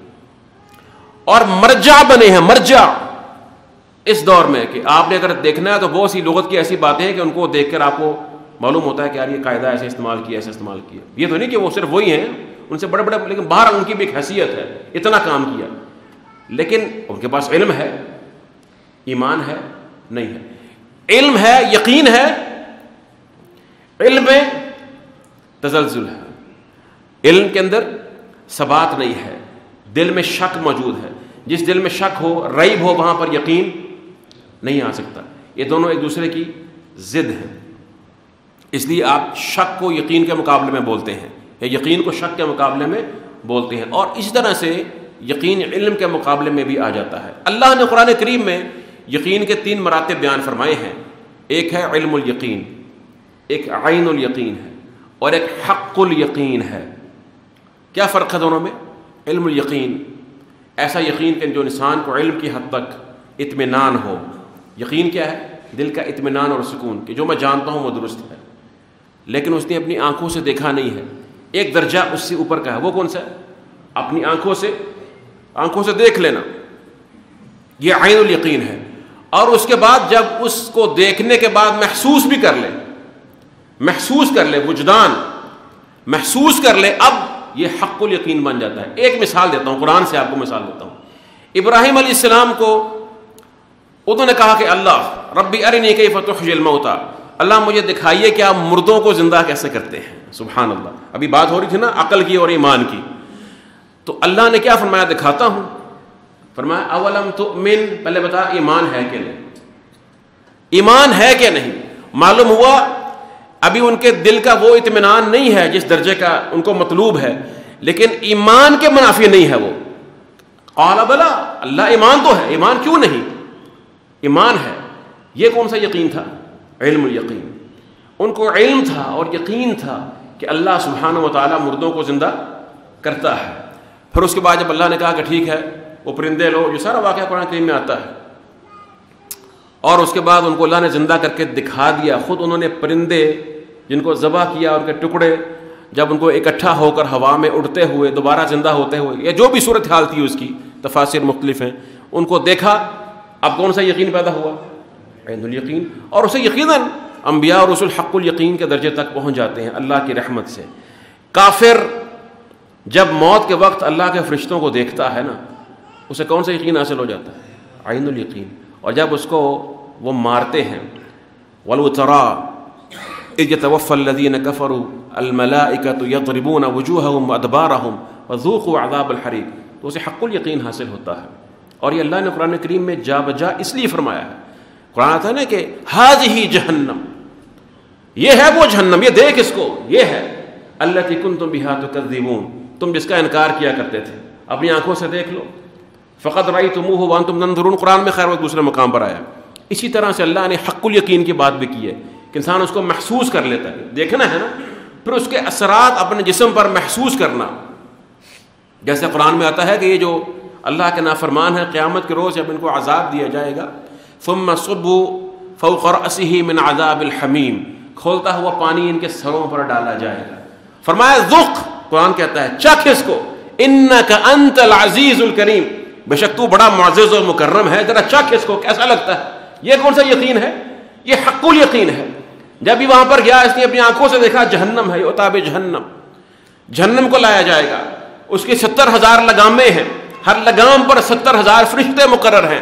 اور مرجع بنے ہیں. مرجع اس دور میں کہ آپ نے اگر دیکھنا ہے تو بہت سی لغت کی ایسی باتیں ہیں کہ ان کو دیکھ کر آپ کو معلوم ہوتا ہے کہ یار یہ قاعدہ ایسے استعمال کیا، ایسے استعمال کیا. یہ تو نہیں کہ وہ صرف وہی ہیں، ان سے بڑے بڑے، لیکن باہر ان کی بھی ایک حیثیت ہے، اتنا کام کیا، لیکن ان کے پاس علم ہے، ایمان ہے نہیں ہے. علم ہے، یقین ہے، علم میں تزلزل ہے، علم کے اندر ثبات نہیں ہے، دل میں شک موجود ہے. جس دل میں شک ہو، ریب ہو، وہاں پر یقین نہیں آ سکتا. یہ دونوں ایک دوسرے کی ضد ہیں. اس لیے آپ شک کو یقین کے مقابلے میں بولتے ہیں، یا یقین کو شک کے مقابلے میں بولتے ہیں، اور اسی طرح سے یقین علم کے مقابلے میں بھی آ جاتا ہے. اللہ نے قرآن کریم میں یقین کے 3 مراتب بیان فرمائے ہیں. ایک ہے علم الیقین، ایک عین الیقین ہے، اور ایک حق الیقین ہے. کیا فرق ہے دونوں میں؟ علم الیقین ایسا یقین کہ جو انسان کو علم کی حد تک اطمینان ہو. یقین کیا ہے؟ دل کا اطمینان اور سکون کہ جو میں جانتا ہوں وہ درست ہے، لیکن اس نے اپنی آنکھوں سے دیکھا نہیں ہے. ایک درجہ اس سے اوپر کا ہے، وہ کون سا ہے؟ اپنی آنکھوں سے دیکھ لینا، یہ عین الیقین ہے. اور اس کے بعد جب اس کو دیکھنے کے بعد محسوس بھی کر لے، وجدان محسوس کر لے، اب یہ حق الیقین بن جاتا ہے. ایک مثال دیتا ہوں، قرآن سے آپ کو مثال دیتا ہوں. ابراہیم علیہ السلام کو انہوں نے کہا کہ اللہ ربی ارنی کیف تحیی الموتى، اللہ مجھے دکھائیے کہ آپ مردوں کو زندہ کیسے کرتے ہیں. سبحان اللہ. ابھی بات ہو رہی تھی نا عقل کی اور ایمان کی، تو اللہ نے کیا فرمایا؟ دکھاتا ہوں. فرمایا اولم تؤمن، پہلے بتا ایمان ہے کہ نہیں، ایمان ہے کہ نہیں. معلوم ہوا ابھی ان کے دل کا وہ اطمینان نہیں ہے جس درجے کا ان کو مطلوب ہے، لیکن ایمان کے منافی نہیں ہے وہ. قال بلا، اللہ ایمان تو ہے، ایمان کیوں نہیں، ایمان ہے. یہ کون سا یقین تھا؟ علم الیقین. ان کو علم تھا اور یقین تھا کہ اللہ سبحانہ و تعالیٰ مردوں کو زندہ کرتا ہے. پھر اس کے بعد جب اللہ نے کہا کہ ٹھیک ہے وہ پرندے لو، جو سارا واقعہ قرآن کریم میں آتا ہے، اور اس کے بعد ان کو اللہ نے زندہ کر کے دکھا دیا. خود انہوں نے پرندے جن کو ذبح کیا، ان کے ٹکڑے جب ان کو اکٹھا ہو کر ہوا میں اڑتے ہوئے دوبارہ زندہ ہوتے ہوئے، یا جو بھی صورتحال تھی اس کی تفاسیر مختلف ہیں، ان کو دیکھا. اب کون سا یقین پیدا ہوا؟ عین الیقین. اور اسے یقیناً انبیاء اور رسول حق الیقین کے درجے تک پہنچ جاتے ہیں اللہ کی رحمت سے. کافر جب موت کے وقت اللہ کے فرشتوں کو دیکھتا ہے نا، اسے کون سا یقین حاصل ہو جاتا ہے؟ عین الیقین. اور جب اس کو وہ مارتے ہیں، وَلَوْ تَرَىٰ إِذْ يَتَوَفَّى الَّذِينَ كَفَرُوا الْمَلَائِكَةُ يَضْرِبُونَ وُجُوهَهُمْ وَأَدْبَارَهُمْ وَذُوقُوا عَذَابَ الْحَرِيقِ، تو اسے حق الیقین حاصل ہوتا ہے. اور یہ اللہ نے قرآن کریم میں جا بجا اس لیے فرمایا ہے. قرآن آتا ہے نا کہ هَذِهِ جہنم، یہ ہے وہ جہنم، یہ دیکھ اس کو، یہ ہے الَّتِي كُنتُمْ بِهَا تُكَذِّبُونَ، تم جس کا انکار کیا کرتے تھے، اپنی آنکھوں سے دیکھ لو. فَقَدْ رَأَيْتُمُوهُ وَأَنْتُمْ تَنْظُرُونَ، قرآن میں خیر وہ دوسرے مقام پر آیا. اسی طرح سے اللہ نے حق الیقین کی بات بھی کی ہے کہ انسان اس کو محسوس کر لیتا ہے، دیکھنا ہے نا، پھر اس کے اثرات اپنے جسم پر محسوس کرنا. جیسے قرآن میں آتا ہے کہ یہ جو اللہ کے نافرمان ہیں، قیامت کے روز جب ان کو عذاب دیا جائے گا، ثم صبوا فوق رأسه من عذاب الحمیم، کھولتا ہوا پانی ان کے سروں پر ڈالا جائے گا. فرمایا ذق، قرآن کہتا ہے چکھ اس کو، انک انت العزیز الکریم، بے شک تو بڑا معزز و مکرم ہے، ذرا چکھ اس کو کیسا لگتا ہے. یہ کون سا یقین ہے؟ یہ حق الیقین ہے. جب بھی وہاں پر گیا اس نے اپنی آنکھوں سے دیکھا جہنم ہے، اتاب جہنم، جہنم کو لایا جائے گا. اس کی 70,000 لگامیں ہیں، ہر لگام پر 70,000 فرشتے مقرر ہیں.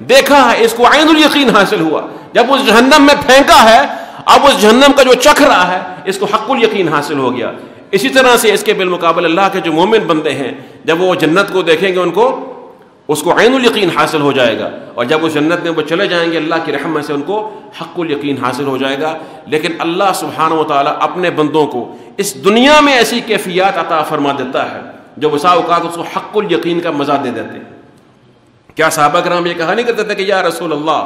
دیکھا ہے، اس کو عین الیقین حاصل ہوا. جب اس جہنم میں پھینکا ہے، اب اس جہنم کا جو چکھ رہا ہے اس کو حق الیقین حاصل ہو گیا. اسی طرح سے اس کے بالمقابل اللہ کے جو مومن بندے ہیں، جب وہ جنت کو دیکھیں گے ان کو اس کو عین الیقین حاصل ہو جائے گا، اور جب اس جنت میں وہ چلے جائیں گے اللہ کی رحمت سے ان کو حق الیقین حاصل ہو جائے گا۔ لیکن اللہ سبحانہ و تعالیٰ اپنے بندوں کو اس دنیا میں ایسی کیفیات عطا فرما دیتا ہے جو بسا اوقات اس کو حق الیقین کا مزہ دے دیتے ہیں۔ کیا صحابہ کرام یہ کہا نہیں کرتے تھے کہ یا رسول اللہ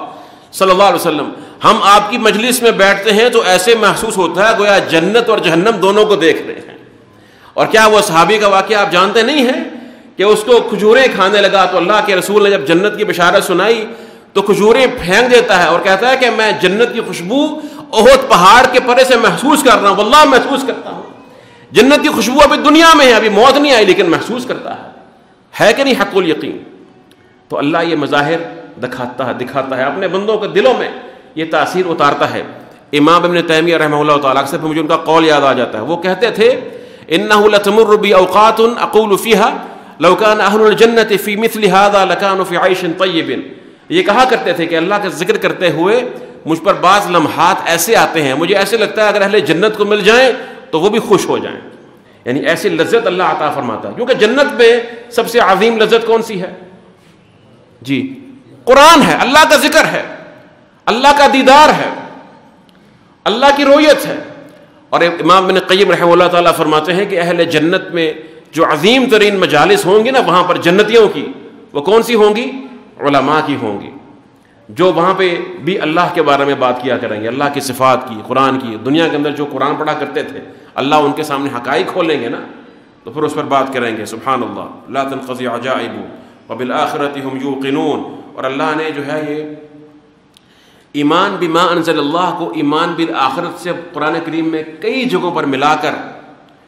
صلی اللہ علیہ وسلم ہم آپ کی مجلس میں بیٹھتے ہیں تو ایسے محسوس ہوتا ہے گویا جنت اور جہنم دونوں کو دیکھ رہے ہیں؟ اور کیا وہ صحابی کا واقعہ آپ جانتے نہیں ہیں کہ اس کو کھجوریں کھانے لگا تو اللہ کے رسول نے جب جنت کی بشارت سنائی تو کھجوریں پھینک دیتا ہے اور کہتا ہے کہ میں جنت کی خوشبو احد پہاڑ کے پرے سے محسوس کر رہا ہوں، واللہ محسوس کرتا ہوں۔ جنت کی خوشبو ابھی دنیا میں ہے، ابھی موت نہیں آئی، لیکن محسوس کرتا ہے کہ نہیں حق الیقین؟ تو اللہ یہ مظاہر دکھاتا ہے اپنے بندوں کے دلوں میں، یہ تاثیر اتارتا ہے۔ امام ابن تیمیہ رحمہ اللہ تعالیٰ سے مجھے ان کا قول یاد آ جاتا ہے، وہ کہتے تھے انہ لتمر بی اوقات اقول فیہا لو کان اہل الجنۃ فی مثل ھذا لکانوا فی عیش طیب۔ یہ کہا کرتے تھے کہ اللہ کا ذکر کرتے ہوئے مجھ پر بعض لمحات ایسے آتے ہیں، مجھے ایسے لگتا ہے اگر اہل جنت کو مل جائیں تو وہ بھی خوش ہو جائیں، یعنی ایسی لذت اللہ عطا فرماتا ہے۔ کیونکہ جنت میں سب سے عظیم لذت کون سی ہے؟ جی قرآن ہے، اللہ کا ذکر ہے، اللہ کا دیدار ہے، اللہ کی رؤیت ہے۔ اور امام ابن قیم رحمہ اللہ تعالیٰ فرماتے ہیں کہ اہل جنت میں جو عظیم ترین مجالس ہوں گی نا وہاں پر جنتیوں کی، وہ کون سی ہوں گی؟ علماء کی ہوں گی، جو وہاں پہ بھی اللہ کے بارے میں بات کیا کریں گے، اللہ کی صفات کی، قرآن کی۔ دنیا کے اندر جو قرآن پڑھا کرتے تھے اللہ ان کے سامنے حقائق کھولیں گے نا تو پھر اس پر بات کریں گے۔ سبحان اللہ، لا تنقضی عجائب وبالآخرۃ ہم یوقنون۔ اور اللہ نے جو ہے یہ ایمان بما انزل اللہ کو ایمان بالآخرت سے قرآن کریم میں کئی جگہوں پر ملا کر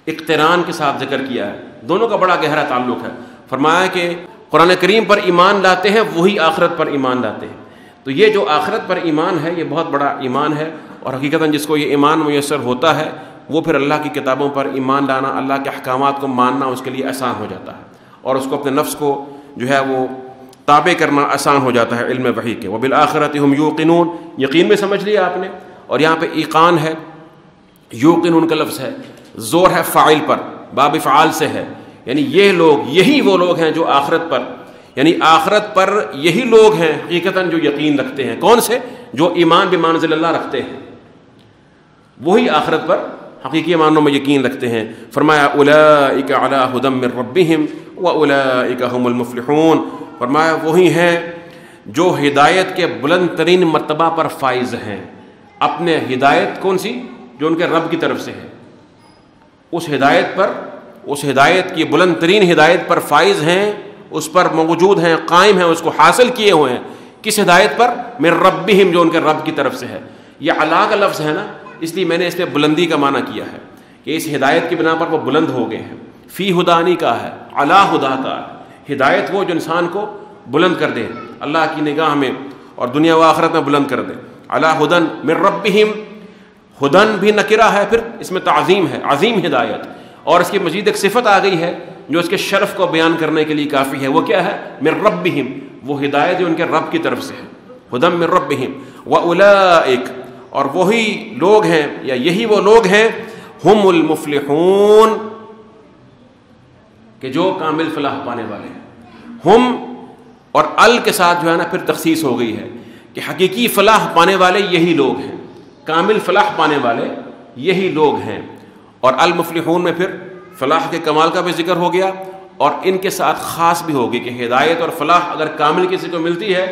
اقتران کے ساتھ ذکر کیا ہے، دونوں کا بڑا گہرا تعلق ہے۔ فرمایا کہ قرآن کریم پر ایمان لاتے ہیں وہی آخرت پر ایمان لاتے ہیں۔ تو یہ جو آخرت پر ایمان ہے یہ بہت بڑا ایمان ہے، اور حقیقتاً جس کو یہ ایمان میسر ہوتا ہے وہ پھر اللہ کی کتابوں پر ایمان لانا، اللہ کے احکامات کو ماننا اس کے لیے آسان ہو جاتا ہے، اور اس کو اپنے نفس کو جو ہے وہ تابع کرنا آسان ہو جاتا ہے علم وحی کے۔ وبالآخرۃ ہم یوقنون، یقین میں سمجھ لیا آپ نے، اور یہاں پہ ایقان ہے، یوقنون کا لفظ ہے، زور ہے فاعل پر، باب فعال سے ہے، یعنی یہ لوگ، یہی وہ لوگ ہیں جو آخرت پر، یعنی آخرت پر یہی لوگ ہیں حقیقتاً جو یقین رکھتے ہیں۔ کون سے؟ جو ایمان بما انزل اللہ رکھتے ہیں، وہی آخرت پر حقیقی معنوں میں یقین رکھتے ہیں۔ فرمایا اولئک علی ھدی من ربہم واولئک ھم المفلحون۔ فرمایا وہی ہیں جو ہدایت کے بلند ترین مرتبہ پر فائز ہیں۔ اپنے ہدایت کون سی؟ جو ان کے رب کی طرف سے ہے، اس ہدایت پر، اس ہدایت کی بلند ترین ہدایت پر فائز ہیں، اس پر موجود ہیں، قائم ہیں، اس کو حاصل کیے ہوئے ہیں۔ کس ہدایت پر؟ من ربہم، جو ان کے رب کی طرف سے ہے۔ یہ علا کا لفظ ہے نا، اس لیے میں نے اس پہ بلندی کا معنی کیا ہے کہ اس ہدایت کی بنا پر وہ بلند ہو گئے ہیں۔ فی ہدانی کا ہے، علا ہدا کا ہے۔ ہدایت وہ جو انسان کو بلند کر دے اللہ کی نگاہ میں اور دنیا و آخرت میں بلند کر دے۔ علا ہدن من ربہم، ہدن بھی نکرہ ہے، پھر اس میں تعظیم ہے، عظیم ہدایت، اور اس کی مزید ایک صفت آ گئی ہے جو اس کے شرف کو بیان کرنے کے لیے کافی ہے۔ وہ کیا ہے؟ من ربہم، وہ ہدایت جو ان کے رب کی طرف سے ہے، ہدن من ربہم۔ واولئک، اور وہی لوگ ہیں یا یہی وہ لوگ ہیں، ہم المفلحون، کہ جو کامل فلاح پانے والے ہیں۔ ہم اور ال کے ساتھ جو ہے نا پھر تخصیص ہو گئی ہے کہ حقیقی فلاح پانے والے یہی لوگ ہیں، کامل فلاح پانے والے یہی لوگ ہیں۔ اور المفلحون میں پھر فلاح کے کمال کا بھی ذکر ہو گیا، اور ان کے ساتھ خاص بھی ہوگی کہ ہدایت اور فلاح اگر کامل کسی کو ملتی ہے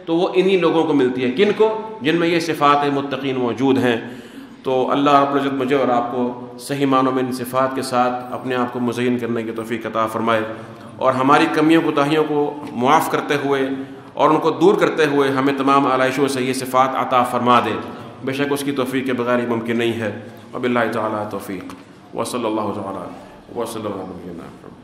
تو وہ انہی لوگوں کو ملتی ہے۔ کن کو؟ جن میں یہ صفات متقین موجود ہیں۔ تو اللہ رب العزت مجھے اور آپ کو صحیح معنوں میں ان صفات کے ساتھ اپنے آپ کو مزین کرنے کی توفیق عطا فرمائے، اور ہماری کمیوں کوتاہیوں کو معاف کرتے ہوئے اور ان کو دور کرتے ہوئے ہمیں تمام آلائشوں سے یہ صفات عطا فرما دے۔ بے شک اس کی توفیق کے بغیر ممکن نہیں ہے۔ وباللہ تعالیٰ توفیق، وصلی اللہ تعالیٰ وسلم علی نبینا محمد۔